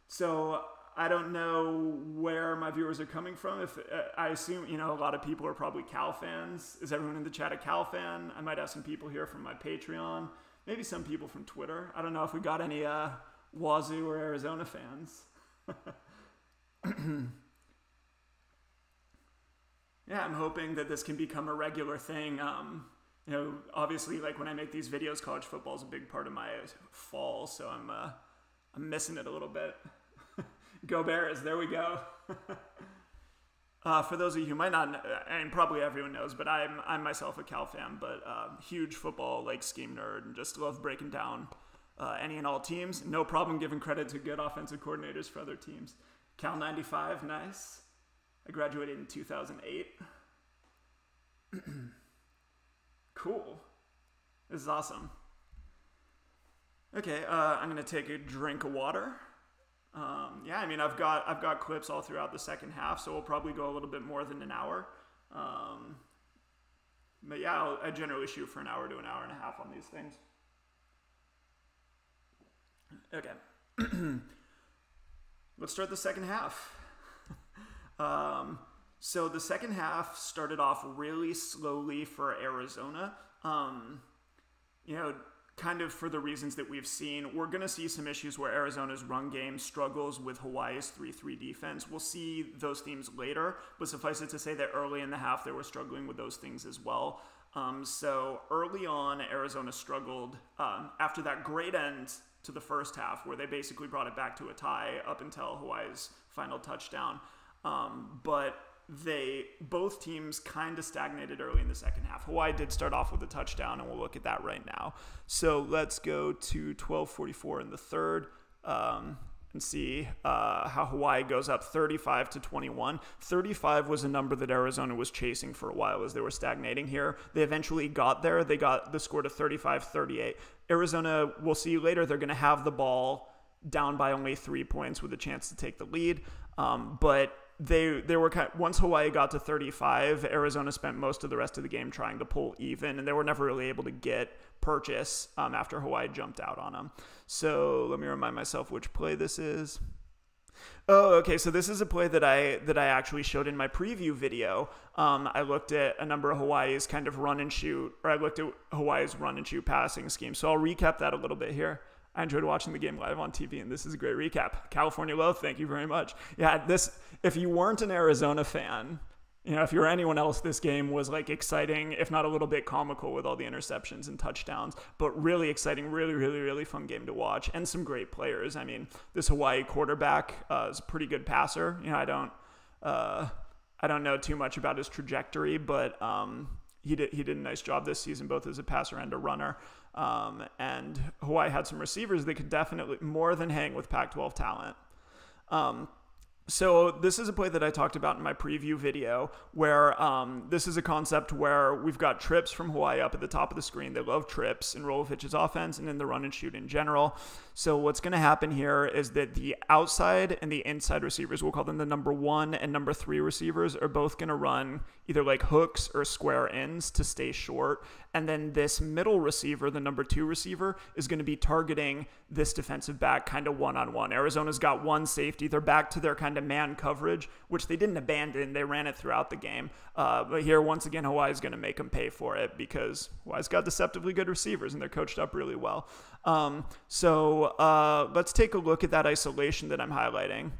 So I don't know where my viewers are coming from. If I assume, a lot of people are probably Cal fans. Is everyone in the chat a Cal fan? I might have some people here from my Patreon, maybe some people from Twitter. I don't know if we got any Wazoo or Arizona fans. Yeah, I'm hoping that this can become a regular thing. Obviously, like when I make these videos, college football is a big part of my fall, so I'm missing it a little bit. Go Bears! There we go. For those of you who might not know, and probably everyone knows, but I'm myself a Cal fan, but huge football like scheme nerd, and just love breaking down any and all teams. No problem giving credit to good offensive coordinators for other teams. Cal 95, nice. I graduated in 2008. Cool. This is awesome. Okay, I'm gonna take a drink of water. I've got clips all throughout the second half, so we'll probably go a little bit more than an hour. I generally shoot for an hour to an hour and a half on these things. Okay. Let's start the second half. So the second half started off really slowly for Arizona. Kind of for the reasons that we've seen. We're going to see some issues where Arizona's run game struggles with Hawaii's 3-3 defense. We'll see those themes later, but suffice it to say that early in the half they were struggling with those things as well. So early on, Arizona struggled after that great end to the first half where they basically brought it back to a tie up until Hawaii's final touchdown. But both teams kind of stagnated early in the second half. Hawaii did start off with a touchdown, and we'll look at that right now. So let's go to 12:44 in the third and see how Hawaii goes up 35-21. 35 was a number that Arizona was chasing for a while as they were stagnating here. They eventually got there. They got the score to 35-38. Arizona, we'll see later, they're going to have the ball down by only 3 points with a chance to take the lead. But they were once Hawaii got to 35, Arizona spent most of the rest of the game trying to pull even, and they were never really able to get purchase after Hawaii jumped out on them. So let me remind myself which play this is. Oh, okay. So this is a play that I actually showed in my preview video. I looked at a number of Hawaii's kind of run and shoot, or I looked at Hawaii's run and shoot passing scheme. So I'll recap that a little bit here. I enjoyed watching the game live on TV, and this is a great recap. California Love, thank you very much. Yeah, if you weren't an Arizona fan, if you're anyone else, this game was like exciting, if not a little bit comical with all the interceptions and touchdowns, but really exciting, really, really, really fun game to watch, and some great players. I mean, this Hawaii quarterback is a pretty good passer. I don't know too much about his trajectory, but he did a nice job this season, both as a passer and a runner. And Hawaii had some receivers that could definitely more than hang with Pac-12 talent. So this is a play that I talked about in my preview video where this is a concept where we've got trips from Hawaii up at the top of the screen. They love trips in Rolovich's offense and in the run and shoot in general. So what's going to happen here is that the outside and the inside receivers, we'll call them the number 1 and number 3 receivers, are both going to run either like hooks or square ends to stay short. And then this middle receiver, the number 2 receiver, is going to be targeting this defensive back kind of one-on-one. Arizona's got one safety. They're back to their kind of man coverage, which they didn't abandon. They ran it throughout the game. But here, once again, Hawaii's going to make them pay for it because Hawaii's got deceptively good receivers and they're coached up really well. So let's take a look at that isolation that I'm highlighting.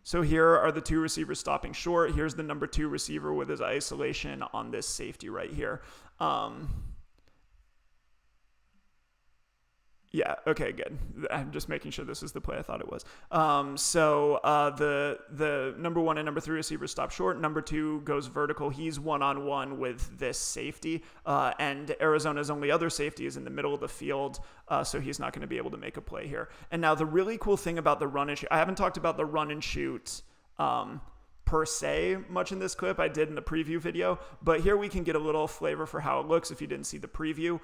So here are the 2 receivers stopping short. Here's the number 2 receiver with his isolation on this safety right here. Yeah, okay, good. I'm just making sure this is the play I thought it was. So the number 1 and number 3 receivers stop short. Number 2 goes vertical. He's one-on-one with this safety. And Arizona's only other safety is in the middle of the field, so he's not going to be able to make a play here. And now the really cool thing about the run and shoot, I haven't talked about the run and shoot per se much in this clip. I did in the preview video, but here we can get a little flavor for how it looks if you didn't see the preview.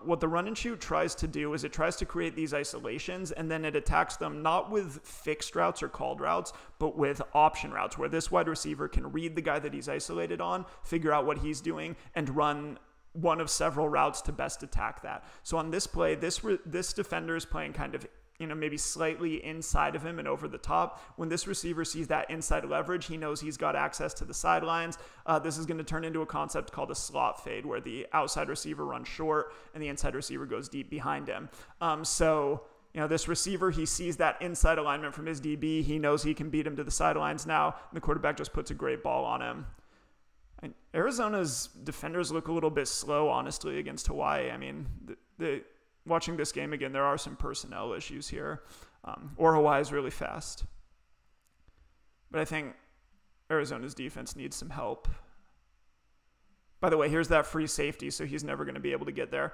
What the run and shoot tries to do is it tries to create these isolations, and then it attacks them not with fixed routes or called routes, but with option routes where this wide receiver can read the guy that he's isolated on, figure out what he's doing, and run one of several routes to best attack that. So on this play, this defender is playing kind of maybe slightly inside of him and over the top. When this receiver sees that inside leverage, he knows he's got access to the sidelines. This is going to turn into a concept called a slot fade, where the outside receiver runs short and the inside receiver goes deep behind him. This receiver, he sees that inside alignment from his DB. He knows he can beat him to the sidelines now. And the quarterback just puts a great ball on him. And Arizona's defenders look a little bit slow, honestly, against Hawaii. I mean, watching this game again, there are some personnel issues here, or Hawaii's really fast. But I think Arizona's defense needs some help. By the way, here's that free safety, so he's never going to be able to get there.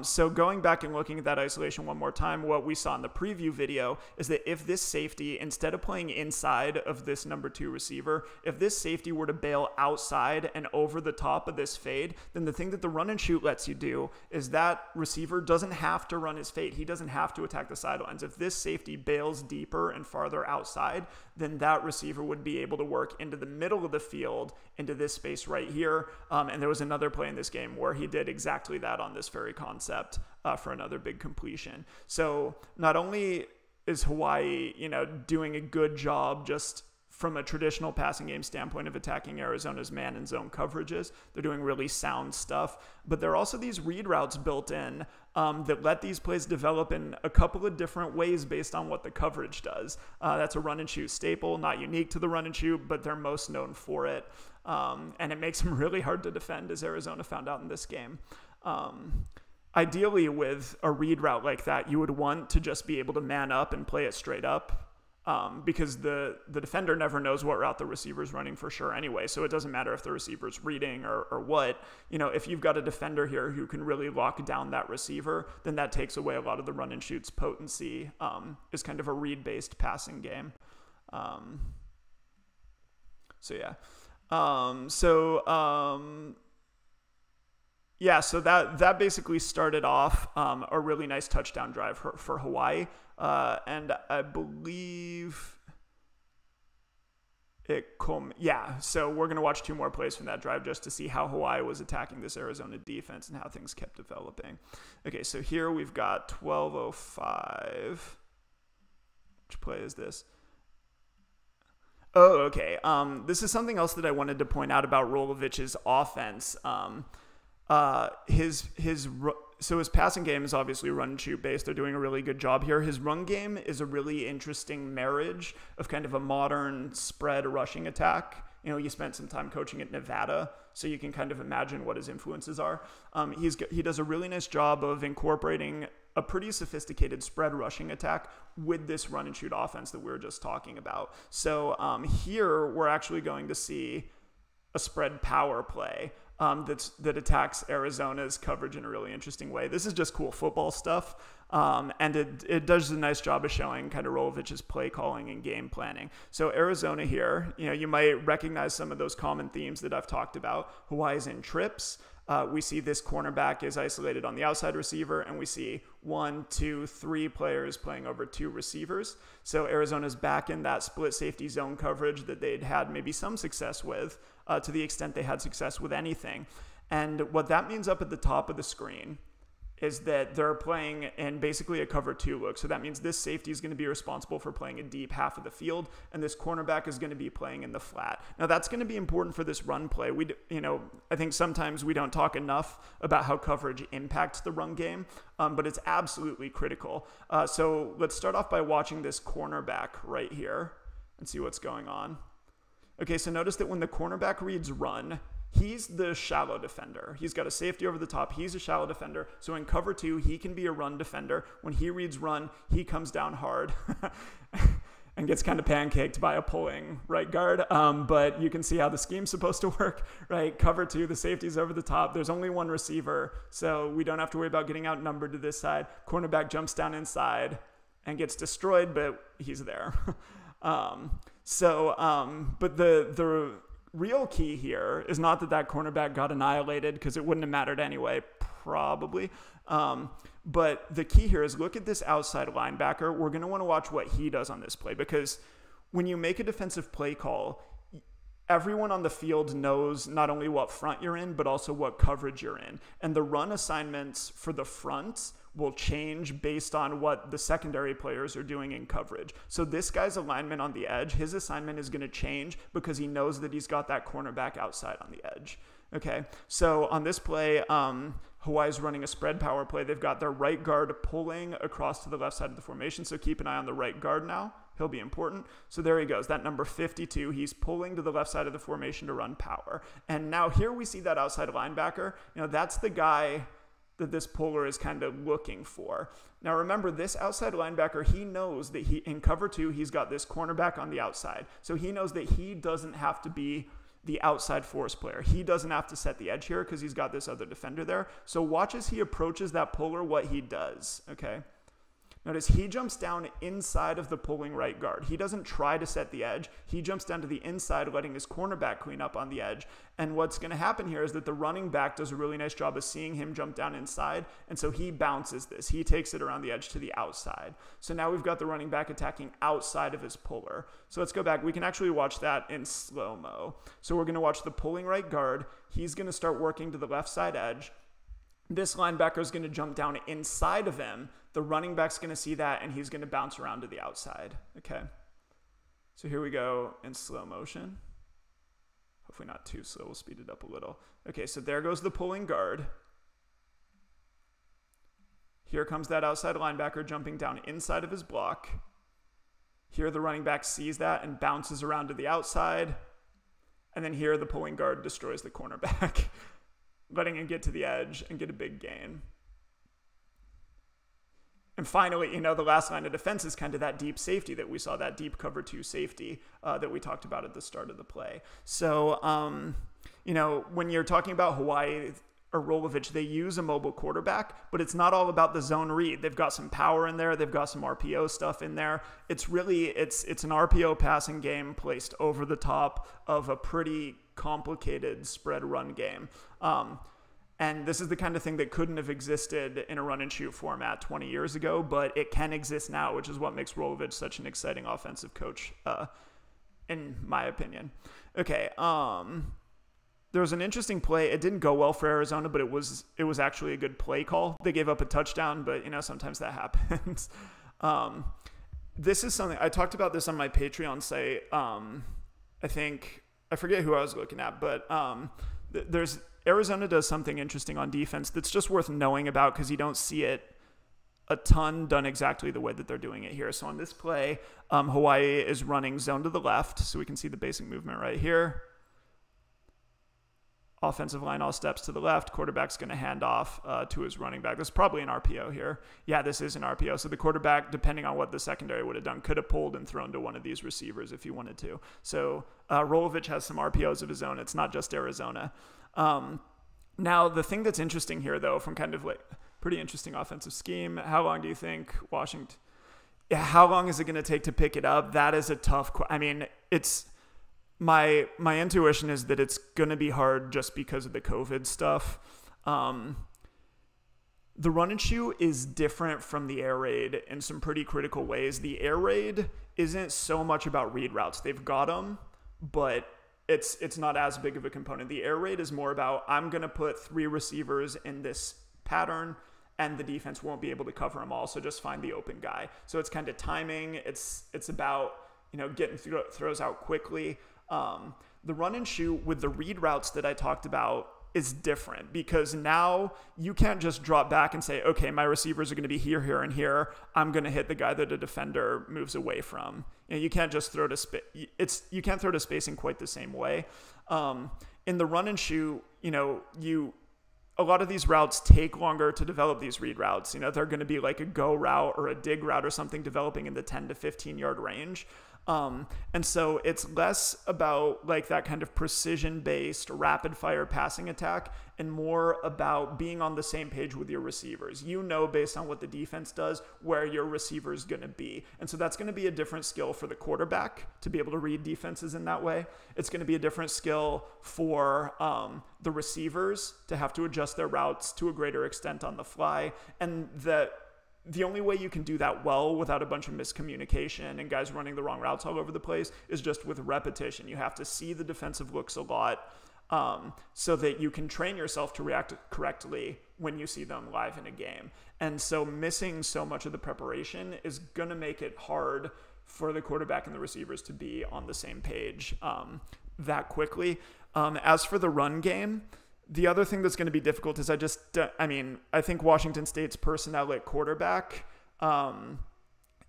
So going back and looking at that isolation one more time, what we saw in the preview video is that if this safety, instead of playing inside of this number 2 receiver, if this safety were to bail outside and over the top of this fade, then the thing that the run and shoot lets you do is that receiver doesn't have to run his fade. He doesn't have to attack the sidelines. If this safety bails deeper and farther outside, then that receiver would be able to work into the middle of the field, into this space right here. And there was another play in this game where he did exactly that on this very concept for another big completion. So not only is Hawaii, doing a good job just from a traditional passing game standpoint of attacking Arizona's man and zone coverages, they're doing really sound stuff, but there are also these read routes built in that let these plays develop in a couple of different ways based on what the coverage does. That's a run and shoot staple, not unique to the run and shoot, but they're most known for it. And it makes them really hard to defend, as Arizona found out in this game. Ideally, with a read route like that, you would want to just be able to man up and play it straight up. Because the defender never knows what route the receiver's running for sure anyway, so it doesn't matter if the receiver's reading or what. If you've got a defender here who can really lock down that receiver, then that takes away a lot of the run and shoot's potency. Is kind of a read-based passing game. So that basically started off a really nice touchdown drive for Hawaii. And I believe Yeah, so we're going to watch 2 more plays from that drive just to see how Hawai'i was attacking this Arizona defense and how things kept developing. Okay, so here we've got 12:05. Which play is this? Oh, okay. This is something else that I wanted to point out about Rolovich's offense. So his passing game is obviously run and shoot based. They're doing a really good job here. His run game is a really interesting marriage of kind of a modern spread rushing attack. You know, you spent some time coaching at Nevada, so you can kind of imagine what his influences are. He does a really nice job of incorporating a pretty sophisticated spread rushing attack with this run and shoot offense that we were just talking about. So here we're actually going to see a spread power play that attacks Arizona's coverage in a really interesting way. This is just cool football stuff, and it does a nice job of showing kind of Rolovich's play calling and game planning. So Arizona here, you know, you might recognize some of those common themes that I've talked about. Hawaii's in trips. We see this cornerback is isolated on the outside receiver, and we see 1, 2, 3 players playing over 2 receivers. So Arizona's back in that split safety zone coverage that they'd had maybe some success with, to the extent they had success with anything. And what that means up at the top of the screen is that they're playing in basically a cover 2 look. So that means this safety is going to be responsible for playing a deep half of the field, and this cornerback is going to be playing in the flat. Now that's going to be important for this run play. I think sometimes we don't talk enough about how coverage impacts the run game, but it's absolutely critical. So let's start off by watching this cornerback right here and see what's going on. Okay, so notice that when the cornerback reads run, he's the shallow defender. He's got a safety over the top. He's a shallow defender. So in cover 2, he can be a run defender. When he reads run, he comes down hard and gets kind of pancaked by a pulling right guard. But you can see how the scheme's supposed to work, right? Cover 2, the safety's over the top. There's only 1 receiver, so we don't have to worry about getting outnumbered to this side. Cornerback jumps down inside and gets destroyed, but he's there. But the real key here is not that cornerback got annihilated, because it wouldn't have mattered anyway, probably. But the key here is look at this outside linebacker. We're going to want to watch what he does on this play, because when you make a defensive play call, everyone on the field knows not only what front you're in, but also what coverage you're in. And the run assignments for the front will change based on what the secondary players are doing in coverage. So this guy's alignment on the edge, his assignment is going to change because he knows that he's got that cornerback outside on the edge. Okay, so on this play, Hawaii's running a spread power play. They've got their right guard pulling across to the left side of the formation, so keep an eye on the right guard now. He'll be important. So there he goes, that number 52. He's pulling to the left side of the formation to run power. And now here we see that outside linebacker. You know, that's the guy that this puller is kind of looking for. Now remember, this outside linebacker, he knows that in cover 2, he's got this cornerback on the outside. So he knows that he doesn't have to be the outside force player. He doesn't have to set the edge here because he's got this other defender there. So watch as he approaches that puller, what he does, okay? Notice he jumps down inside of the pulling right guard. He doesn't try to set the edge. He jumps down to the inside, letting his cornerback clean up on the edge. And what's going to happen here is that the running back does a really nice job of seeing him jump down inside. And so he bounces this. He takes it around the edge to the outside. So now we've got the running back attacking outside of his puller. So let's go back. We can actually watch that in slow-mo. So we're going to watch the pulling right guard. He's going to start working to the left side edge. This linebacker is going to jump down inside of him. The running back's going to see that, and he's going to bounce around to the outside. Okay. So here we go in slow motion. Hopefully not too slow. We'll speed it up a little. Okay, so there goes the pulling guard. Here comes that outside linebacker jumping down inside of his block. Here the running back sees that and bounces around to the outside. And then here the pulling guard destroys the cornerback, letting him get to the edge and get a big gain. And finally, you know, the last line of defense is kind of that deep safety that we saw, that deep cover 2 safety that we talked about at the start of the play. So, you know, when you're talking about Hawai'i or Rolovich, they use a mobile quarterback, but it's not all about the zone read. They've got some power in there. They've got some RPO stuff in there. It's really, it's an RPO passing game placed over the top of a pretty complicated spread run game. And this is the kind of thing that couldn't have existed in a run and shoot format 20 years ago, but it can exist now, which is what makes Rolovich such an exciting offensive coach in my opinion. Okay. There was an interesting play. It didn't go well for Arizona, but it was actually a good play call. They gave up a touchdown, but sometimes that happens. This is something I talked about this on my Patreon site. I forget who I was looking at, but there's Arizona does something interesting on defense that's just worth knowing about because you don't see it a ton done exactly the way that they're doing it here. So on this play, Hawai'i is running zone to the left, so we can see the basic movement right here. Offensive line all steps to the left. Quarterback's going to hand off to his running back. This is probably an RPO here. Yeah, this is an RPO. So the quarterback, depending on what the secondary would have done, could have pulled and thrown to one of these receivers if he wanted to. So Rolovich has some RPOs of his own. It's not just Arizona. Now, the thing that's interesting here, though, from kind of like pretty interesting offensive scheme, how long do you think Washington... Yeah, how long is it going to take to pick it up? That is a tough... it's... My intuition is that it's going to be hard just because of the COVID stuff. The run and shoot is different from the air raid in some pretty critical ways. The air raid isn't so much about read routes. They've got them, but it's not as big of a component. The air raid is more about, I'm going to put 3 receivers in this pattern and the defense won't be able to cover them all. So just find the open guy. So it's kind of timing. It's about, getting throws out quickly. The run and shoot with the read routes that I talked about is different because now you can't just drop back and say, okay, my receivers are going to be here, here, and here. I'm going to hit the guy that a defender moves away from. You can't just throw to space. You can't throw to space in quite the same way. In the run and shoot, a lot of these routes take longer to develop these read routes. They're going to be like a go route or a dig route or something developing in the 10 to 15 yard range. And so it's less about like that kind of precision-based rapid fire passing attack and more about being on the same page with your receivers. Based on what the defense does, where your receiver is going to be. And so that's going to be a different skill for the quarterback to be able to read defenses in that way. It's going to be a different skill for the receivers to have to adjust their routes to a greater extent on the fly. And the only way you can do that well without a bunch of miscommunication and guys running the wrong routes all over the place is just with repetition. You have to see the defensive looks a lot so that you can train yourself to react correctly when you see them live in a game. And so missing so much of the preparation is going to make it hard for the quarterback and the receivers to be on the same page that quickly. As for the run game, the other thing that's going to be difficult is I think Washington State's personnel at quarterback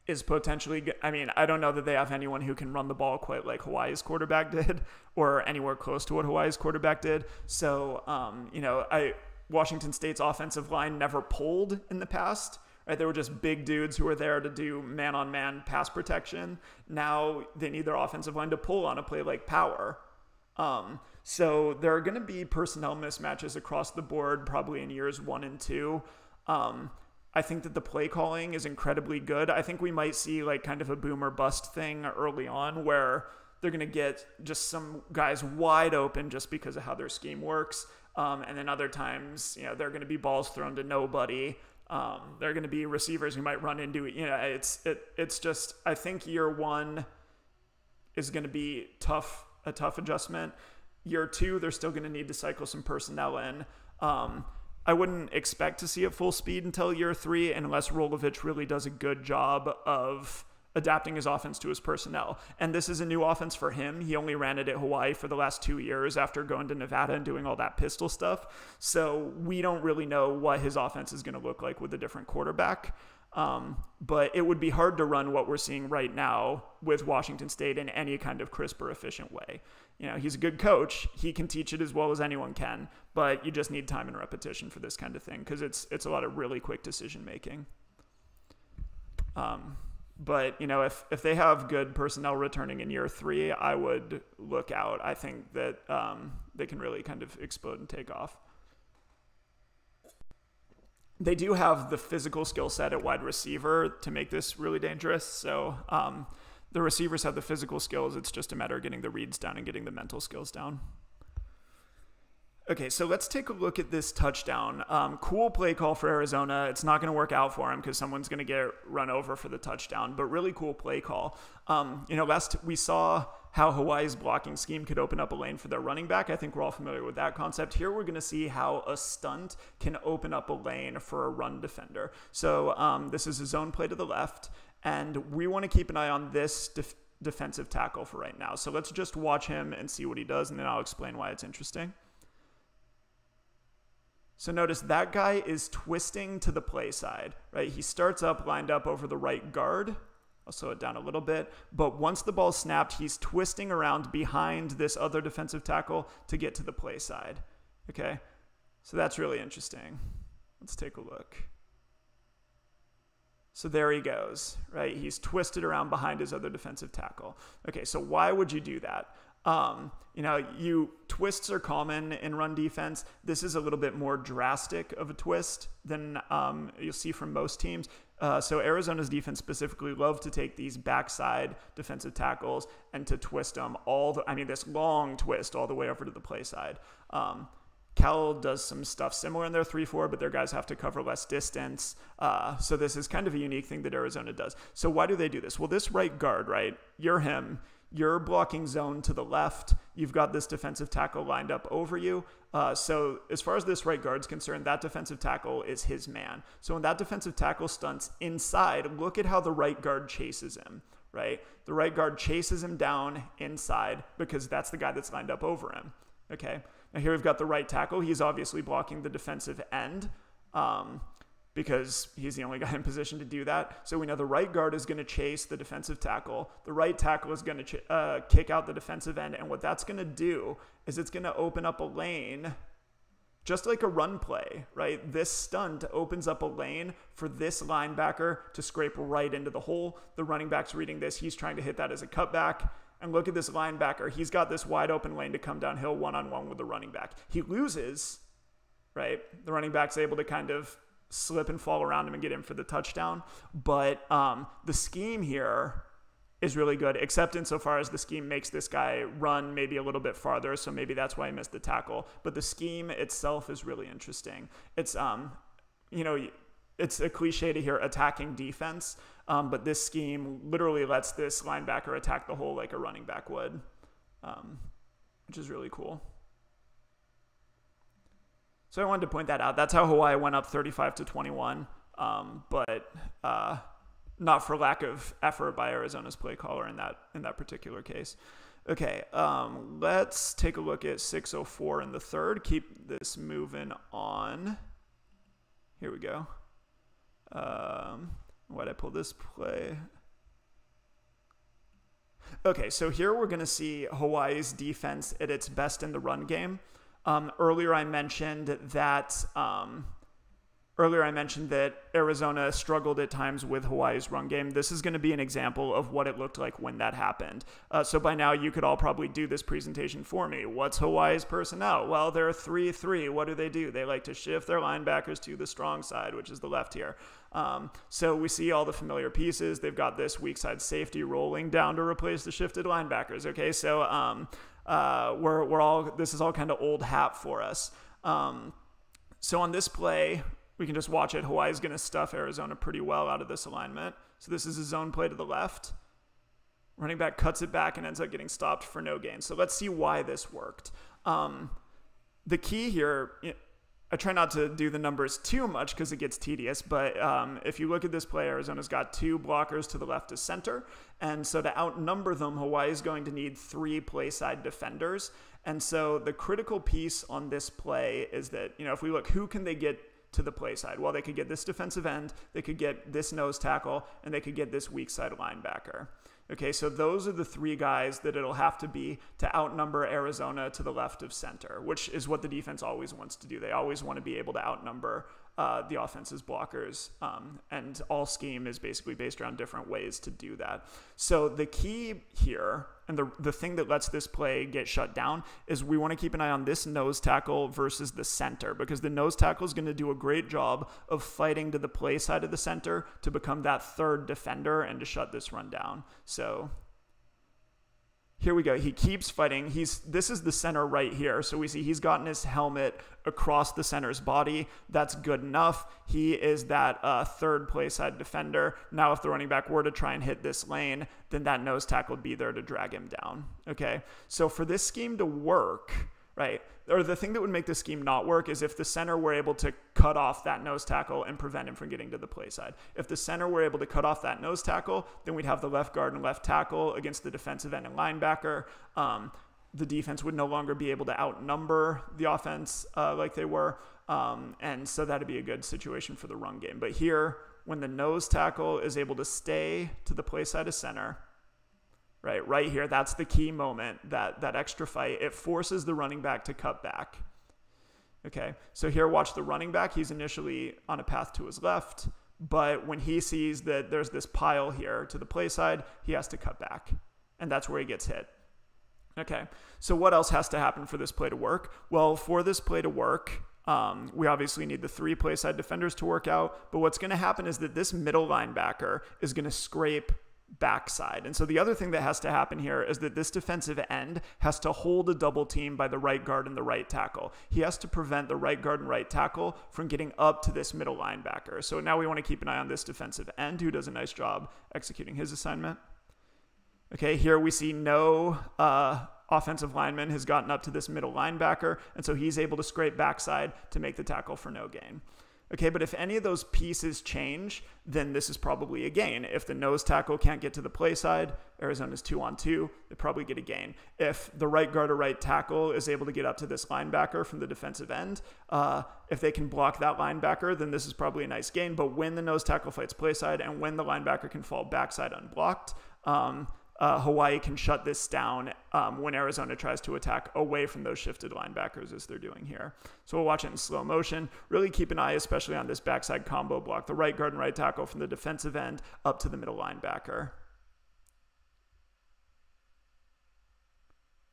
is potentially, I don't know that they have anyone who can run the ball quite like Hawaii's quarterback did or anywhere close to what Hawaii's quarterback did. So, Washington State's offensive line never pulled in the past. Right? They were just big dudes who were there to do man-on-man pass protection. Now they need their offensive line to pull on a play like power. So there are going to be personnel mismatches across the board, probably in years 1 and 2. I think that the play calling is incredibly good. I think we might see like kind of a boom or bust thing early on where they're going to get just some guys wide open just because of how their scheme works. And then other times, there are going to be balls thrown to nobody. There are going to be receivers who might run into it. It's just, I think year 1 is going to be a tough adjustment. Year 2, they're still going to need to cycle some personnel in. I wouldn't expect to see it full speed until year 3 unless Rolovich really does a good job of adapting his offense to his personnel. And this is a new offense for him. He only ran it at Hawaii for the last 2 years after going to Nevada and doing all that pistol stuff. So we don't really know what his offense is going to look like with a different quarterback. But it would be hard to run what we're seeing right now with Washington State in any kind of crisp or efficient way. He's a good coach. He can teach it as well as anyone can, but you just need time and repetition for this kind of thing because it's a lot of really quick decision making. But if they have good personnel returning in year 3, I would look out. I think that they can really kind of explode and take off. They do have the physical skill set at wide receiver to make this really dangerous. So the receivers have the physical skills. It's just a matter of getting the reads down and getting the mental skills down. Okay, so let's take a look at this touchdown. Cool play call for Arizona. It's not going to work out for him because someone's going to get run over for the touchdown, but really cool play call. Last we saw how Hawaii's blocking scheme could open up a lane for their running back. I think we're all familiar with that concept. Here we're going to see how a stunt can open up a lane for a run defender. So this is a zone play to the left, and we want to keep an eye on this defensive tackle for right now. So let's just watch him and see what he does, and then I'll explain why it's interesting. So notice that guy is twisting to the play side, right? He starts up lined up over the right guard. I'll slow it down a little bit. But once the ball snapped, he's twisting around behind this other defensive tackle to get to the play side. Okay, so that's really interesting. Let's take a look. So there he goes, right? He's twisted around behind his other defensive tackle. Okay, so why would you do that? You know, twists are common in run defense. This is a little bit more drastic of a twist than you'll see from most teams. So Arizona's defense specifically love to take these backside defensive tackles and to twist them this long twist all the way over to the play side. Cal does some stuff similar in their 3-4, but their guys have to cover less distance. So this is kind of a unique thing that Arizona does. So why do they do this? Well, this right guard, right? You're him. You're blocking zone to the left. You've got this defensive tackle lined up over you. So as far as this right guard's concerned, that defensive tackle is his man. So when that defensive tackle stunts inside, look at how the right guard chases him, right? The right guard chases him down inside because that's the guy that's lined up over him, okay? Now here we've got the right tackle. He's obviously blocking the defensive end because he's the only guy in position to do that. So we know the right guard is going to chase the defensive tackle. The right tackle is going to kick out the defensive end. And what that's going to do is it's going to open up a lane, just like a run play, right? This stunt opens up a lane for this linebacker to scrape right into the hole. The running back's reading this. He's trying to hit that as a cutback. And look at this linebacker. He's got this wide open lane to come downhill one-on-one with the running back. He loses, right? The running back's able to kind of slip and fall around him and get in for the touchdown. But the scheme here is really good, except insofar as the scheme makes this guy run maybe a little bit farther, so maybe that's why he missed the tackle. But the scheme itself is really interesting. It's, you know, it's a cliche to hear attacking defense, but this scheme literally lets this linebacker attack the hole like a running back would, which is really cool. So I wanted to point that out. That's how Hawaii went up 35-21, but not for lack of effort by Arizona's play caller in that particular case. Okay, let's take a look at 6:04 in the third. Keep this moving on. Here we go. Why'd I pull this play? Okay, so here we're going to see Hawaii's defense at its best in the run game. Earlier I mentioned that Arizona struggled at times with Hawaii's run game. This is going to be an example of what it looked like when that happened. So by now you could all probably do this presentation for me. What's Hawaii's personnel? Well, they're 3-3. What do? They like to shift their linebackers to the strong side, which is the left here. So we see all the familiar pieces. They've got this weak side safety rolling down to replace the shifted linebackers. Okay, so this is all kind of old hat for us. So on this play, we can just watch it. Hawaii's going to stuff Arizona pretty well out of this alignment. So this is a zone play to the left. Running back cuts it back and ends up getting stopped for no gain. So let's see why this worked. The key here, I try not to do the numbers too much because it gets tedious, but if you look at this play, Arizona's got 2 blockers to the left of center. And so to outnumber them, Hawaii is going to need 3 play side defenders. And so the critical piece on this play is that, if we look, who can they get to the play side? Well, they could get this defensive end, they could get this nose tackle, and they could get this weak side linebacker. Okay, so those are the 3 guys that it'll have to be to outnumber Arizona to the left of center, which is what the defense always wants to do. They always want to be able to outnumber the offense's blockers, and all scheme is basically based around different ways to do that. So the key here, and the thing that lets this play get shut down, is we want to keep an eye on this nose tackle versus the center, because the nose tackle is going to do a great job of fighting to the play side of the center to become that third defender and to shut this run down. So here we go. He keeps fighting. This is the center right here. So we see he's gotten his helmet across the center's body. That's good enough. He is that third play side defender. Now, if the running back were to try and hit this lane, then that nose tackle would be there to drag him down. Okay. So for this scheme to work, right, or the thing that would make this scheme not work is if the center were able to cut off that nose tackle and prevent him from getting to the play side. If the center were able to cut off that nose tackle, then we'd have the left guard and left tackle against the defensive end and linebacker. The defense would no longer be able to outnumber the offense like they were. And so that'd be a good situation for the run game. But here, when the nose tackle is able to stay to the play side of center, right here, that's the key moment, that extra fight. It forces the running back to cut back. Okay, so here, watch the running back. He's initially on a path to his left, but when he sees that there's this pile here to the play side, he has to cut back, and that's where he gets hit. Okay, so what else has to happen for this play to work? Well, for this play to work, we obviously need the 3 play side defenders to work out, but what's going to happen is that this middle linebacker is going to scrape backside. And so the other thing that has to happen here is that this defensive end has to hold a double team by the right guard and the right tackle. He has to prevent the right guard and right tackle from getting up to this middle linebacker. So now we want to keep an eye on this defensive end who does a nice job executing his assignment. Okay, here we see no offensive lineman has gotten up to this middle linebacker, and so he's able to scrape backside to make the tackle for no gain. Okay, but if any of those pieces change, then this is probably a gain. If the nose tackle can't get to the play side, Arizona's 2-on-2, they probably get a gain. If the right guard or right tackle is able to get up to this linebacker from the defensive end, if they can block that linebacker, then this is probably a nice gain. But when the nose tackle fights play side and when the linebacker can fall backside unblocked, Hawai'i can shut this down when Arizona tries to attack away from those shifted linebackers as they're doing here. So we'll watch it in slow motion. Really keep an eye, especially on this backside combo block, the right guard and right tackle from the defensive end up to the middle linebacker.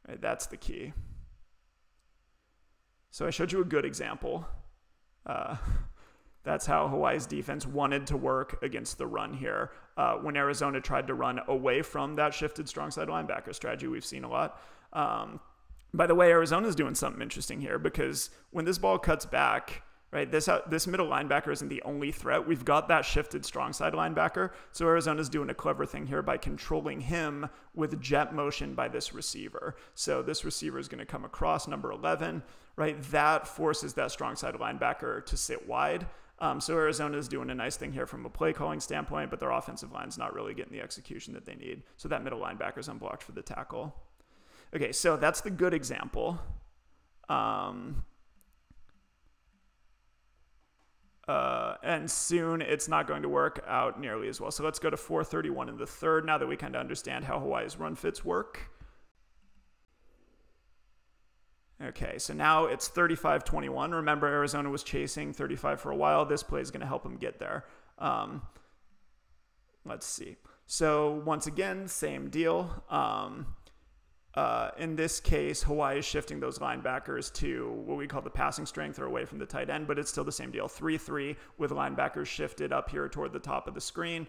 Right, that's the key. So I showed you a good example. That's how Hawaii's defense wanted to work against the run here. When Arizona tried to run away from that shifted strong side linebacker strategy we've seen a lot. By the way, Arizona's doing something interesting here because when this ball cuts back, right, this middle linebacker isn't the only threat. We've got that shifted strong side linebacker. So Arizona's doing a clever thing here by controlling him with jet motion by this receiver. So this receiver is going to come across number 11, right? That forces that strong side linebacker to sit wide. So Arizona is doing a nice thing here from a play calling standpoint, but their offensive line's not really getting the execution that they need. So that middle linebacker is unblocked for the tackle. Okay, so that's the good example. And soon it's not going to work out nearly as well. So let's go to 4:31 in the third now that we kind of understand how Hawaii's run fits work. Okay, so now it's 35-21. Remember, Arizona was chasing 35 for a while. This play is going to help them get there. Let's see. So once again, same deal. In this case, Hawai'i is shifting those linebackers to what we call the passing strength or away from the tight end, but it's still the same deal. 3-3 with linebackers shifted up here toward the top of the screen.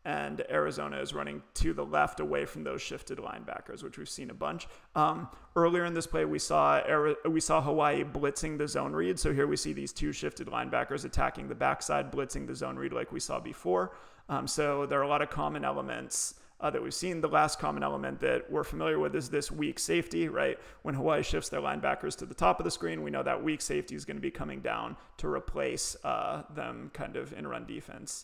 And Arizona is running to the left away from those shifted linebackers, which we've seen a bunch. Earlier in this play, we saw Hawai'i blitzing the zone read. So here we see these 2 shifted linebackers attacking the backside, blitzing the zone read like we saw before. So there are a lot of common elements that we've seen. The last common element that we're familiar with is this weak safety, right? When Hawai'i shifts their linebackers to the top of the screen, we know that weak safety is going to be coming down to replace them kind of in run defense.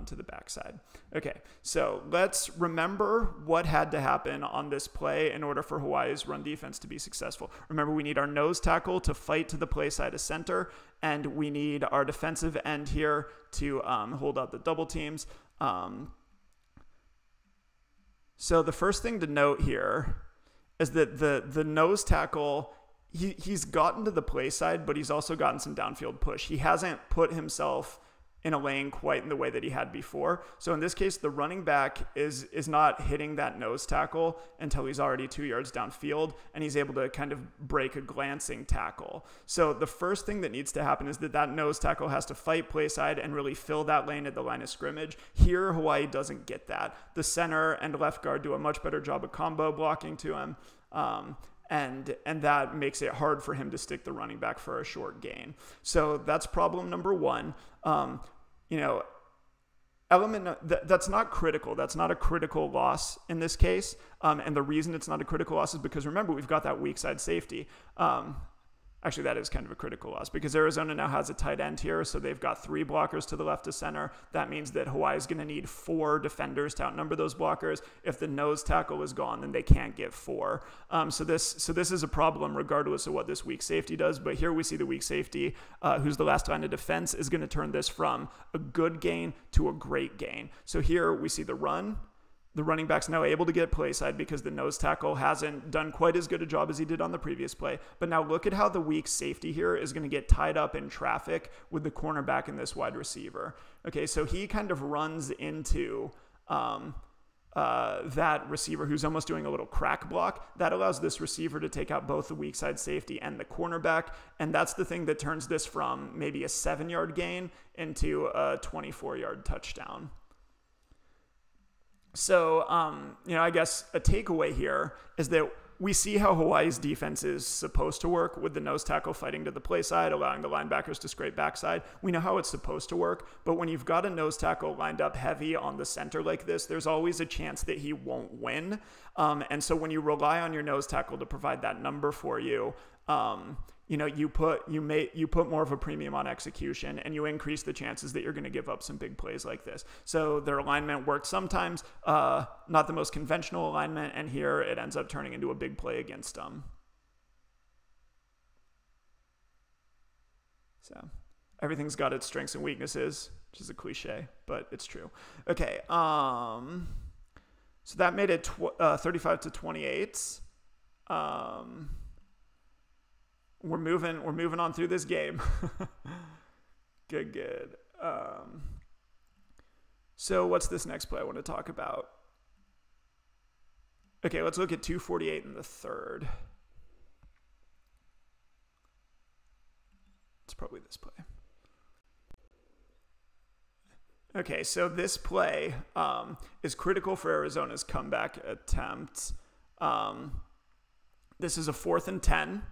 To the backside. Okay, so let's remember what had to happen on this play in order for Hawaii's run defense to be successful. Remember, we need our nose tackle to fight to the play side of center, and we need our defensive end here to hold out the double teams. So the first thing to note here is that the nose tackle, he's gotten to the play side, but he's also gotten some downfield push. He hasn't put himself in a lane quite in the way that he had before. So in this case, the running back is not hitting that nose tackle until he's already 2 yards downfield, and he's able to kind of break a glancing tackle. So the first thing that needs to happen is that nose tackle has to fight play side and really fill that lane at the line of scrimmage. Here, Hawai'i doesn't get that. The center and left guard do a much better job of combo blocking to him. And that makes it hard for him to stick the running back for a short gain. So that's problem number one. That's not critical. That's not a critical loss in this case. And the reason it's not a critical loss is because, remember, we've got that weak side safety. Actually, that is kind of a critical loss because Arizona now has a tight end here, so they've got 3 blockers to the left of center. That means that Hawai'i is going to need 4 defenders to outnumber those blockers. If the nose tackle is gone, then they can't get 4. So this is a problem regardless of what this weak safety does. But here we see the weak safety, who's the last line of defense, is going to turn this from a good gain to a great gain. So here we see the run. The running back's now able to get play side because the nose tackle hasn't done quite as good a job as he did on the previous play. But now look at how the weak safety here is going to get tied up in traffic with the cornerback and this wide receiver. Okay, so he kind of runs into that receiver who's almost doing a little crack block. That allows this receiver to take out both the weak side safety and the cornerback. And that's the thing that turns this from maybe a 7-yard gain into a 24-yard touchdown. So, I guess a takeaway here is that we see how Hawaii's defense is supposed to work with the nose tackle fighting to the play side, allowing the linebackers to scrape backside. We know how it's supposed to work, but when you've got a nose tackle lined up heavy on the center like this, there's always a chance that he won't win. And so when you rely on your nose tackle to provide that number for you, you put more of a premium on execution, and you increase the chances that you're going to give up some big plays like this. So their alignment worked sometimes, not the most conventional alignment, and here it ends up turning into a big play against them. So everything's got its strengths and weaknesses, which is a cliche, but it's true. Okay, so that made it 35-28. We're moving on through this game. Good. So what's this next play I want to talk about? Okay, let's look at 2:48 in the third. It's probably this play. Okay, so this play is critical for Arizona's comeback attempt. This is a 4th and 10.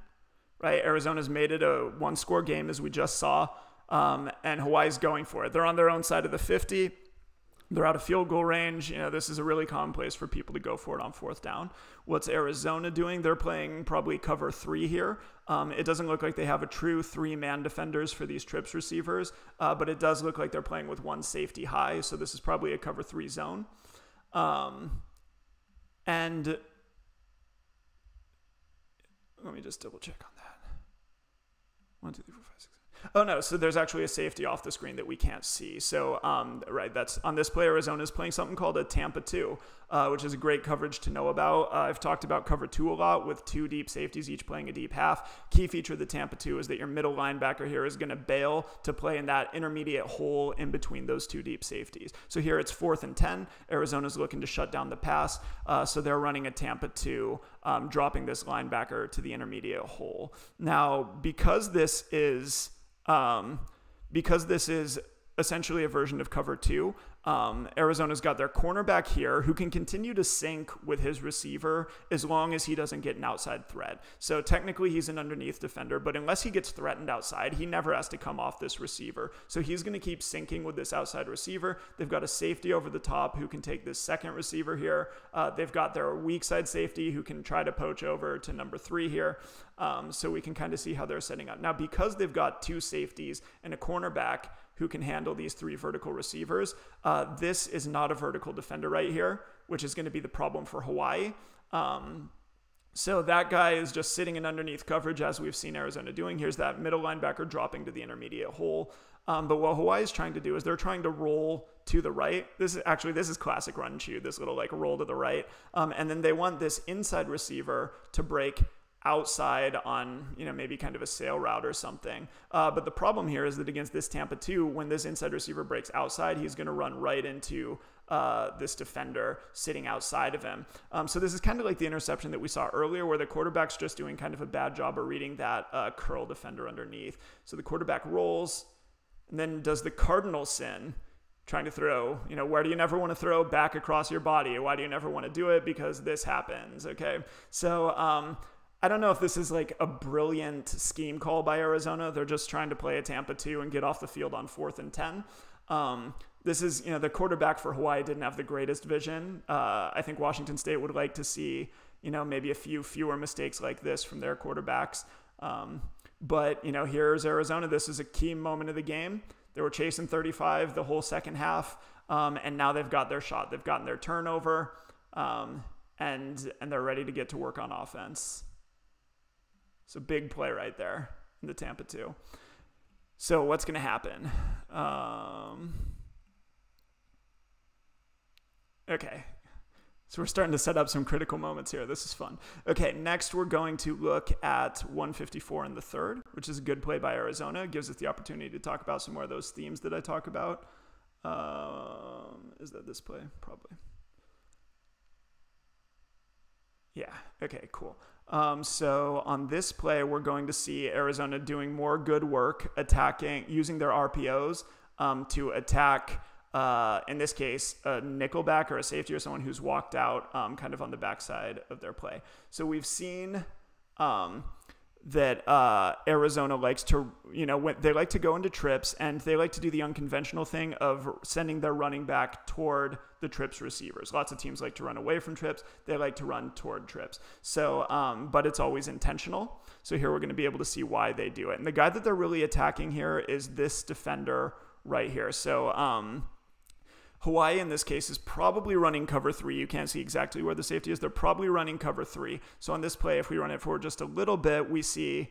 Right, Arizona's made it a 1-score game, as we just saw, and Hawaii's going for it. They're on their own side of the 50. They're out of field goal range. This is a really common place for people to go for it on 4th down. What's Arizona doing? They're playing probably cover 3 here. It doesn't look like they have a true 3-man defenders for these trips receivers, but it does look like they're playing with 1 safety high, so this is probably a cover 3 zone. And let me just double check on that. 1, 2, 3, 4, 5, 6. Oh no, so there's actually a safety off the screen that we can't see. So, right, that's on this play, Arizona's playing something called a Tampa 2, which is a great coverage to know about. I've talked about cover 2 a lot with 2 deep safeties, each playing a deep half. Key feature of the Tampa 2 is that your middle linebacker here is going to bail to play in that intermediate hole in between those 2 deep safeties. So here it's 4th and 10. Arizona's looking to shut down the pass. So they're running a Tampa 2, dropping this linebacker to the intermediate hole. Now, because this is essentially a version of cover 2, Arizona's got their cornerback here who can continue to sync with his receiver as long as he doesn't get an outside threat. So technically he's an underneath defender, but unless he gets threatened outside, he never has to come off this receiver. So he's going to keep syncing with this outside receiver. They've got a safety over the top who can take this second receiver here. They've got their weak side safety who can try to poach over to number 3 here. So we can kind of see how they're setting up. Now, because they've got 2 safeties and a cornerback who can handle these 3 vertical receivers, this is not a vertical defender right here, which is going to be the problem for Hawai'i. So that guy is just sitting in underneath coverage, as we've seen Arizona doing. Here's that middle linebacker dropping to the intermediate hole. But what Hawai'i is trying to do is they're trying to roll to the right. This is classic run and shoot, this little like roll to the right. And then they want this inside receiver to break outside on, maybe kind of a sail route or something. But the problem here is that against this Tampa 2, when this inside receiver breaks outside, he's going to run right into this defender sitting outside of him. So this is kind of like the interception that we saw earlier where the quarterback's just doing kind of a bad job of reading that curl defender underneath. So the quarterback rolls and then does the cardinal sin, trying to throw, where do you never want to throw? Back across your body. Why do you never want to do it? Because this happens, okay? So I don't know if this is like a brilliant scheme call by Arizona. They're just trying to play a Tampa 2 and get off the field on 4th and 10. This is, the quarterback for Hawaii didn't have the greatest vision. I think Washington State would like to see, maybe a few fewer mistakes like this from their quarterbacks. But, here's Arizona. This is a key moment of the game. They were chasing 35 the whole second half, and now they've got their shot. They've gotten their turnover, and they're ready to get to work on offense. It's a big play right there in the Tampa 2. So what's going to happen? Okay. So we're starting to set up some critical moments here. This is fun. Okay, next we're going to look at 154 in the third, which is a good play by Arizona. It gives us the opportunity to talk about some more of those themes that I talk about. Is that this play? Probably. Yeah, okay, cool. So on this play, we're going to see Arizona doing more good work using their RPOs to attack, in this case, a nickelback or a safety or someone who's walked out kind of on the backside of their play. So we've seen that Arizona likes to, they like to go into trips and they like to do the unconventional thing of sending their running back toward the trips receivers. Lots of teams like to run away from trips. They like to run toward trips. So, but it's always intentional. So here we're going to be able to see why they do it. And the guy that they're really attacking here is this defender right here. So, Hawaii in this case is probably running cover 3. You can't see exactly where the safety is. They're probably running cover 3. So on this play, if we run it forward just a little bit, we see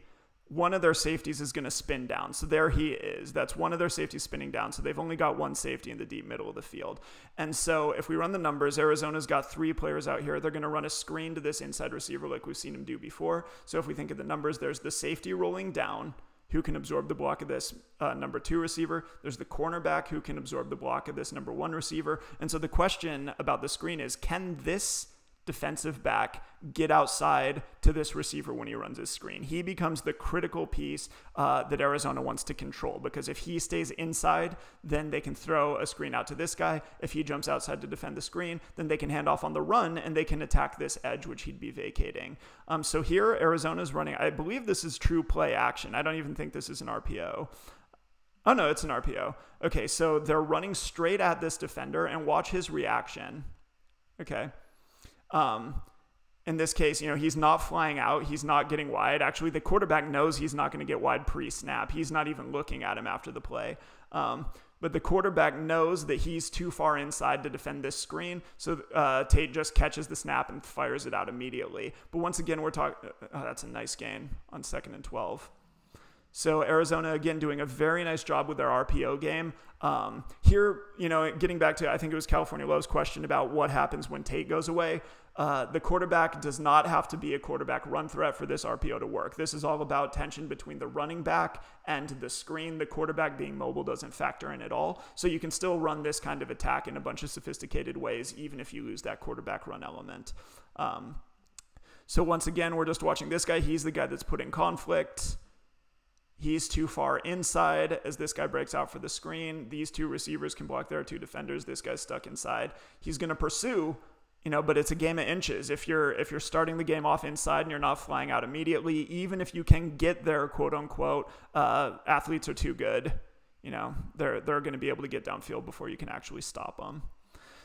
one of their safeties is going to spin down. So there he is. That's one of their safeties spinning down. So they've only got one safety in the deep middle of the field. And so if we run the numbers, Arizona's got 3 players out here. They're going to run a screen to this inside receiver like we've seen him do before. So if we think of the numbers, there's the safety rolling down who can absorb the block of this number 2 receiver. There's the cornerback who can absorb the block of this number 1 receiver. And so the question about the screen is, can this defensive back get outside to this receiver when he runs his screen? He becomes the critical piece that Arizona wants to control, because if he stays inside, then they can throw a screen out to this guy. If he jumps outside to defend the screen, then they can hand off on the run and they can attack this edge, which he'd be vacating. So here Arizona's running, I believe this is true play action. I don't even think this is an RPO. Oh no, it's an RPO. Okay, so they're running straight at this defender, and watch his reaction. Okay. In this case, he's not flying out. He's not getting wide. Actually, the quarterback knows he's not going to get wide pre-snap. He's not even looking at him after the play. But the quarterback knows that he's too far inside to defend this screen. So Tate just catches the snap and fires it out immediately. But once again, we're talking, that's a nice gain on 2nd and 12. So Arizona, again, doing a very nice job with their RPO game. Here, getting back to, I think it was California Love's question about what happens when Tate goes away. The quarterback does not have to be a quarterback run threat for this RPO to work. This is all about tension between the running back and the screen. The quarterback being mobile doesn't factor in at all. So you can still run this kind of attack in a bunch of sophisticated ways, even if you lose that quarterback run element. So once again, we're just watching this guy. He's the guy that's put in conflict. He's too far inside as this guy breaks out for the screen. These 2 receivers can block their 2 defenders. This guy's stuck inside. He's going to pursue, but it's a game of inches. If you're starting the game off inside and you're not flying out immediately, even if you can get there, quote unquote, athletes are too good. They're going to be able to get downfield before you can actually stop them.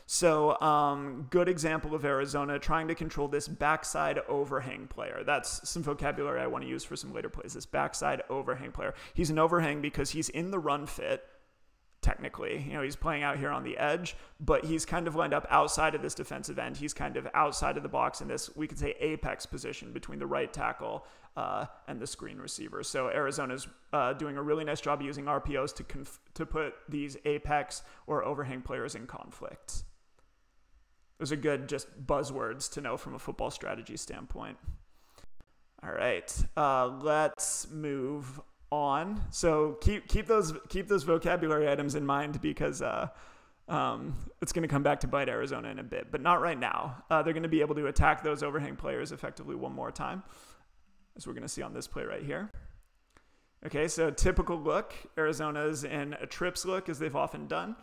So good example of Arizona trying to control this backside overhang player. That's some vocabulary I want to use for some later plays. This backside overhang player. He's an overhang because he's in the run fit, technically. He's playing out here on the edge, but he's kind of lined up outside of this defensive end. He's kind of outside of the box in this, we could say, apex position between the right tackle and the screen receiver. So Arizona's doing a really nice job using RPOs to put these apex or overhang players in conflict. Those are good just buzzwords to know from a football strategy standpoint. All right, let's move on. So keep those vocabulary items in mind, because it's going to come back to bite Arizona in a bit, but not right now. They're going to be able to attack those overhang players effectively one more time, as we're going to see on this play right here. Okay, so typical look. Arizona's in a trips look, as they've often done.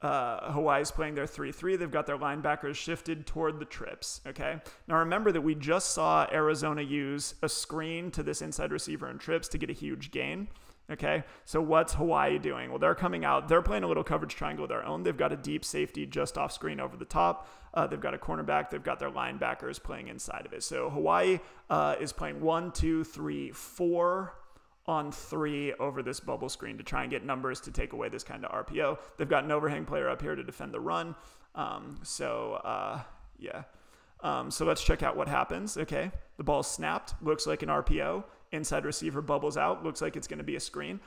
Hawaii's playing their 3-3. They've got their linebackers shifted toward the trips, okay? Now remember that we just saw Arizona use a screen to this inside receiver in trips to get a huge gain, okay? So what's Hawai'i doing? Well, they're coming out. They're playing a little coverage triangle of their own. They've got a deep safety just off screen over the top. They've got a cornerback. They've got their linebackers playing inside of it. So Hawai'i is playing 1, 2, 3, 4 on 3 over this bubble screen to try and get numbers to take away this kind of RPO. They've got an overhang player up here to defend the run. Yeah. So let's check out what happens. Okay, the ball's snapped. Looks like an RPO. Inside receiver bubbles out. Looks like it's going to be a screen.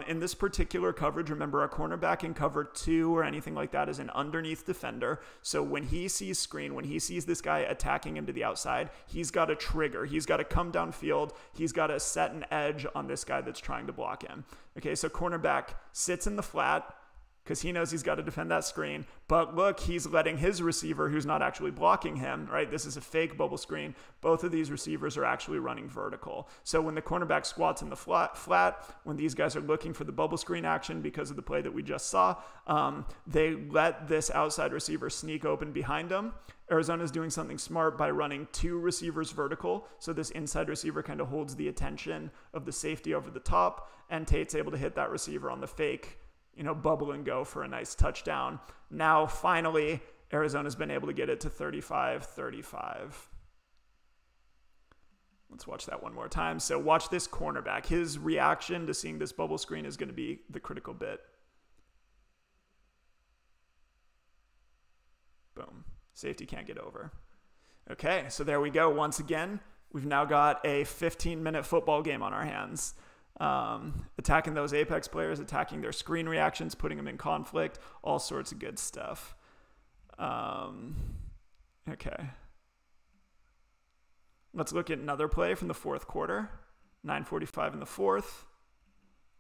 In this particular coverage, remember, our cornerback in cover 2 or anything like that is an underneath defender. So when he sees screen, when he sees this guy attacking him to the outside, he's got a trigger. He's got to come downfield. He's got to set an edge on this guy that's trying to block him. Okay, so cornerback sits in the flat, because he knows he's got to defend that screen. But look, he's letting his receiver, who's not actually blocking him, right? This is a fake bubble screen. Both of these receivers are actually running vertical. So when the cornerback squats in the flat, when these guys are looking for the bubble screen action because of the play that we just saw, they let this outside receiver sneak open behind them. Arizona's doing something smart by running 2 receivers vertical. So this inside receiver kind of holds the attention of the safety over the top, and Tate's able to hit that receiver on the fake, bubble and go for a nice touchdown. Now, finally, Arizona's been able to get it to 35-35. Let's watch that one more time. So watch this cornerback. His reaction to seeing this bubble screen is going to be the critical bit. Boom. Safety can't get over. Okay, so there we go. Once again, we've now got a 15-minute football game on our hands. Attacking those apex players, attacking their screen reactions, putting them in conflict, all sorts of good stuff. Okay. Let's look at another play from the fourth quarter. 9:45 in the fourth.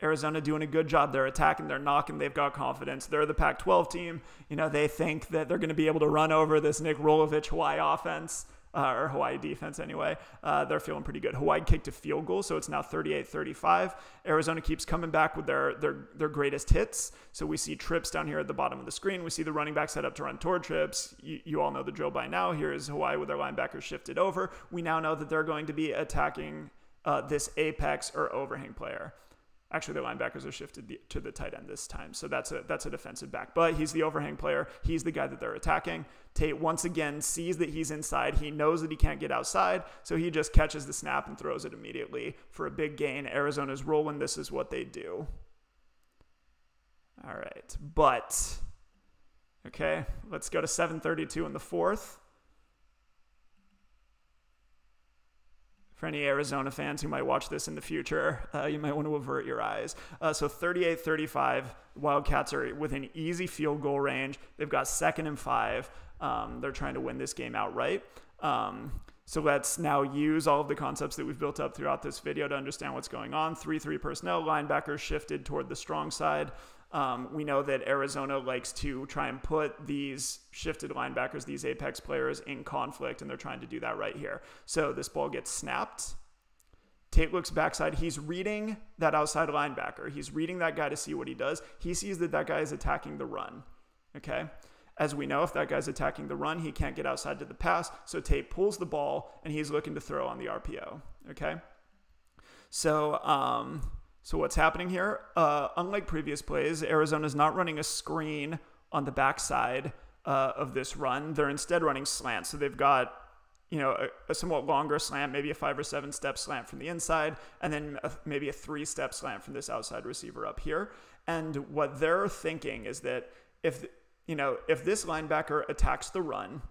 Arizona doing a good job. They're attacking, they're knocking, they've got confidence. They're the Pac-12 team. They think that they're going to be able to run over this Nick Rolovich Hawaii offense. Or Hawaii defense anyway. They're feeling pretty good. Hawaii kicked a field goal, so it's now 38-35. Arizona keeps coming back with their greatest hits. So we see trips down here at the bottom of the screen. We see the running back set up to run toward trips. You all know the drill by now. Here is Hawaii with their linebackers shifted over. We now know that they're going to be attacking this apex or overhang player. Actually, the linebackers are shifted to the tight end this time. So that's a defensive back. But he's the overhang player. He's the guy that they're attacking. Tate, once again, sees that he's inside. He knows that he can't get outside. So he just catches the snap and throws it immediately for a big gain. Arizona's rolling. This is what they do. All right. But, okay, let's go to 7:32 in the fourth. For any Arizona fans who might watch this in the future, you might want to avert your eyes. So 38-35, Wildcats are within easy field goal range. They've got 2nd and 5. They're trying to win this game outright. So let's now use all of the concepts that we've built up throughout this video to understand what's going on. 3-3 personnel, linebackers shifted toward the strong side. We know that Arizona likes to try and put these shifted linebackers, these apex players, in conflict, and they're trying to do that right here. So this ball gets snapped. Tate looks backside. He's reading that outside linebacker. He's reading that guy to see what he does. He sees that that guy is attacking the run. Okay? As we know, if that guy's attacking the run, he can't get outside to the pass. So Tate pulls the ball, and he's looking to throw on the RPO. Okay? So what's happening here? Unlike previous plays, Arizona's not running a screen on the backside of this run. They're instead running slants. So they've got, a somewhat longer slant, maybe a 5 or 7 step slant from the inside, and then maybe a 3-step slant from this outside receiver up here. And what they're thinking is that if this linebacker attacks the run,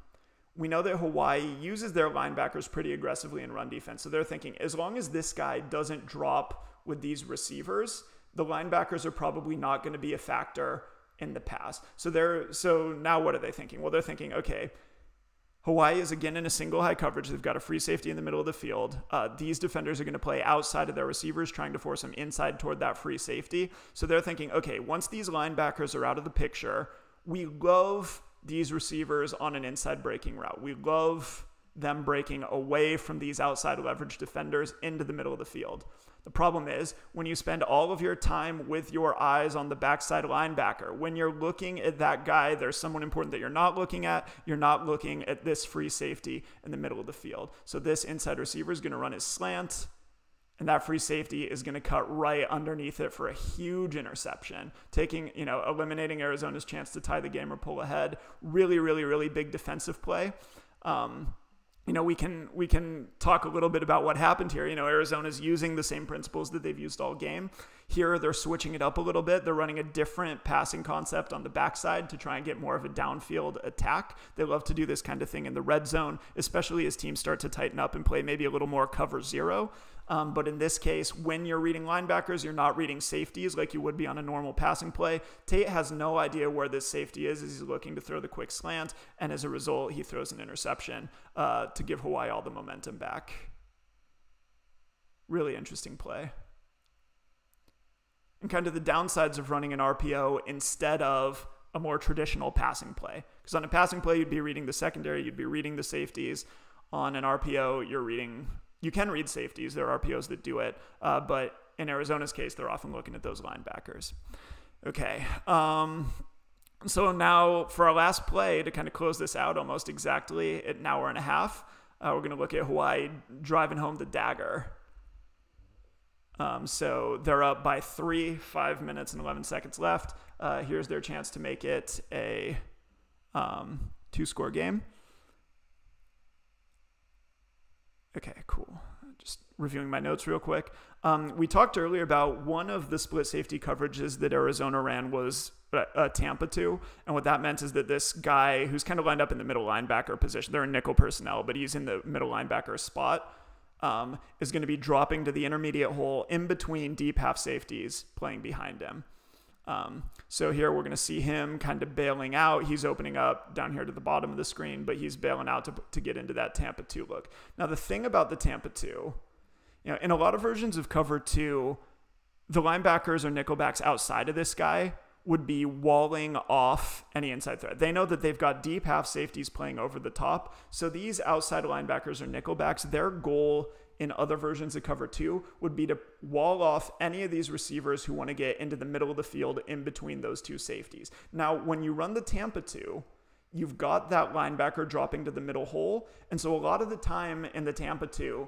we know that Hawaii uses their linebackers pretty aggressively in run defense. So they're thinking, as long as this guy doesn't drop with these receivers, the linebackers are probably not going to be a factor in the pass. So now what are they thinking? Well, they're thinking, okay, Hawaii is again in a single high coverage. They've got a free safety in the middle of the field. These defenders are going to play outside of their receivers, trying to force them inside toward that free safety. So they're thinking, okay, once these linebackers are out of the picture, we love these receivers on an inside breaking route. We love them breaking away from these outside leverage defenders into the middle of the field. The problem is when you spend all of your time with your eyes on the backside linebacker, when you're looking at that guy, there's someone important that you're not looking at. You're not looking at this free safety in the middle of the field. So this inside receiver is going to run his slant, and that free safety is going to cut right underneath it for a huge interception, eliminating Arizona's chance to tie the game or pull ahead. Really, really, really big defensive play. We can talk a little bit about what happened here. Arizona's using the same principles that they've used all game. Here, they're switching it up a little bit. They're running a different passing concept on the backside to try and get more of a downfield attack. They love to do this kind of thing in the red zone, especially as teams start to tighten up and play maybe a little more cover zero. But in this case, when you're reading linebackers, you're not reading safeties like you would be on a normal passing play. Tate has no idea where this safety is as he's looking to throw the quick slant, and as a result, he throws an interception to give Hawaii all the momentum back. Really interesting play. And kind of the downsides of running an RPO instead of a more traditional passing play. Because on a passing play, you'd be reading the secondary, you'd be reading the safeties. On an RPO, you can read safeties. There are RPOs that do it. But in Arizona's case, they're often looking at those linebackers. Okay. So now for our last play, to kind of close this out almost exactly at an hour and a half, we're going to look at Hawaii driving home the dagger. So they're up by 3, 5 minutes and 11 seconds left. Here's their chance to make it a 2-score game. Okay, cool. Just reviewing my notes real quick. We talked earlier about one of the split safety coverages that Arizona ran was Tampa 2. And what that meant is that this guy who's kind of lined up in the middle linebacker position, they're in nickel personnel, but he's in the middle linebacker spot, is going to be dropping to the intermediate hole in between deep half safeties playing behind him. So here we're going to see him kind of bailing out. He's opening up down here to the bottom of the screen, but he's bailing out to get into that Tampa 2 look. Now, the thing about the Tampa 2, in a lot of versions of cover 2, the linebackers or nickelbacks outside of this guy would be walling off any inside threat. They know that they've got deep half safeties playing over the top. So these outside linebackers or nickelbacks, their goal in other versions of cover 2 would be to wall off any of these receivers who want to get into the middle of the field in between those two safeties. Now, when you run the Tampa 2, you've got that linebacker dropping to the middle hole. And so a lot of the time in the Tampa 2,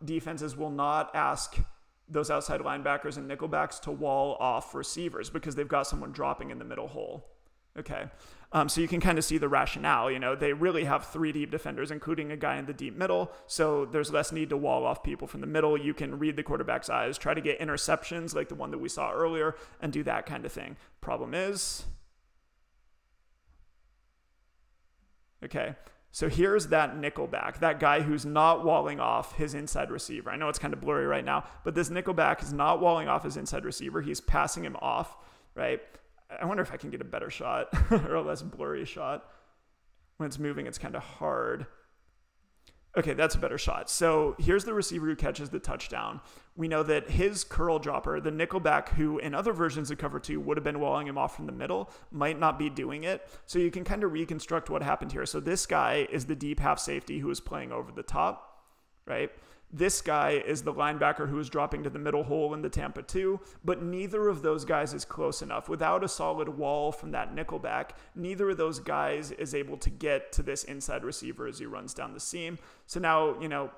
defenses will not ask those outside linebackers and nickelbacks to wall off receivers because they've got someone dropping in the middle hole. Okay. So you can kind of see the rationale. They really have 3 deep defenders, including a guy in the deep middle. So there's less need to wall off people from the middle. You can read the quarterback's eyes, try to get interceptions like the one that we saw earlier, and do that kind of thing. Problem is, okay, so here's that nickelback, that guy who's not walling off his inside receiver. I know it's kind of blurry right now, but this nickelback is not walling off his inside receiver. He's passing him off, right? I wonder if I can get a better shot or a less blurry shot. When it's moving, it's kind of hard. Okay, that's a better shot. So here's the receiver who catches the touchdown. We know that his curl dropper, the nickelback who in other versions of cover 2 would have been walling him off from the middle, might not be doing it. So you can kind of reconstruct what happened here. So this guy is the deep half safety who is playing over the top, right? This guy is the linebacker who is dropping to the middle hole in the Tampa 2, but neither of those guys is close enough. Without a solid wall from that nickelback, neither of those guys is able to get to this inside receiver as he runs down the seam. So now,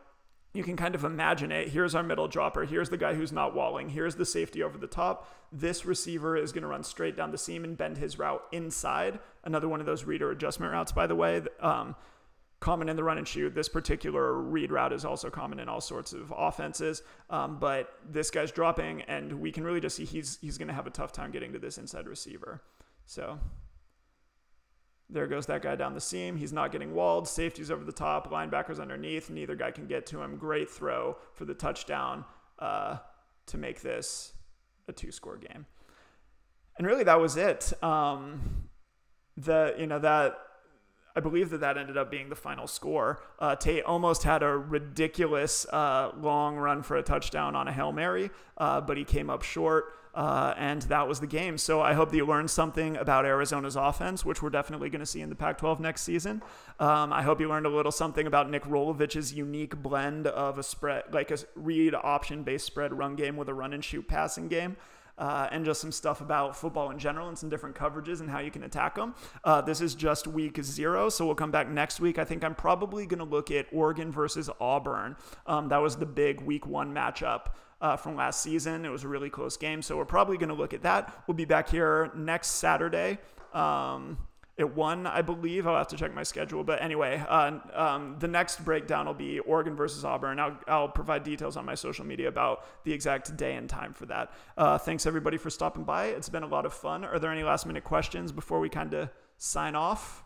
you can kind of imagine it. Here's our middle dropper. Here's the guy who's not walling. Here's the safety over the top. This receiver is going to run straight down the seam and bend his route inside. Another one of those reader adjustment routes, by the way. Common in the run and shoot. This particular read route is also common in all sorts of offenses. But this guy's dropping, and we can really just see he's going to have a tough time getting to this inside receiver. So there goes that guy down the seam. He's not getting walled. Safety's over the top. Linebackers underneath. Neither guy can get to him. Great throw for the touchdown to make this a 2-score game. And really, that was it. I believe that ended up being the final score. Tate almost had a ridiculous long run for a touchdown on a Hail Mary, but he came up short, and that was the game. So I hope that you learned something about Arizona's offense, which we're definitely going to see in the Pac-12 next season. I hope you learned a little something about Nick Rolovich's unique blend of a spread, like a read option-based spread run game with a run-and-shoot passing game. And just some stuff about football in general and some different coverages and how you can attack them. This is just week 0, so we'll come back next week. I think I'm probably going to look at Oregon versus Auburn. That was the big week 1 matchup from last season. It was a really close game, so we're probably going to look at that. We'll be back here next Saturday. At 1, I believe. I'll have to check my schedule. But anyway, the next breakdown will be Oregon versus Auburn. I'll provide details on my social media about the exact day and time for that. Thanks, everybody, for stopping by. It's been a lot of fun. Are there any last-minute questions before we kind of sign off?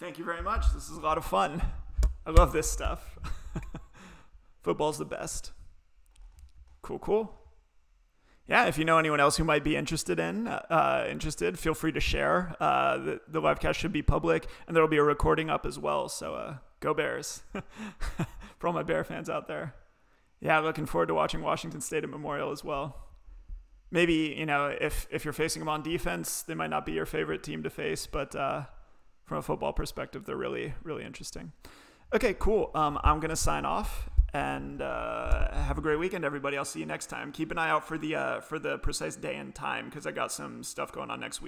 Thank you very much. This is a lot of fun. I love this stuff. Football's the best. Cool. Yeah, if you know anyone else who might be interested, feel free to share. The livecast should be public, and there will be a recording up as well. So go Bears. For all my Bear fans out there. Yeah, looking forward to watching Washington State at Memorial as well. Maybe, if you're facing them on defense, they might not be your favorite team to face, but from a football perspective, they're really, really interesting. Okay, cool. I'm going to sign off, and have a great weekend, everybody. I'll see you next time. Keep an eye out for the precise day and time, because I got some stuff going on next week.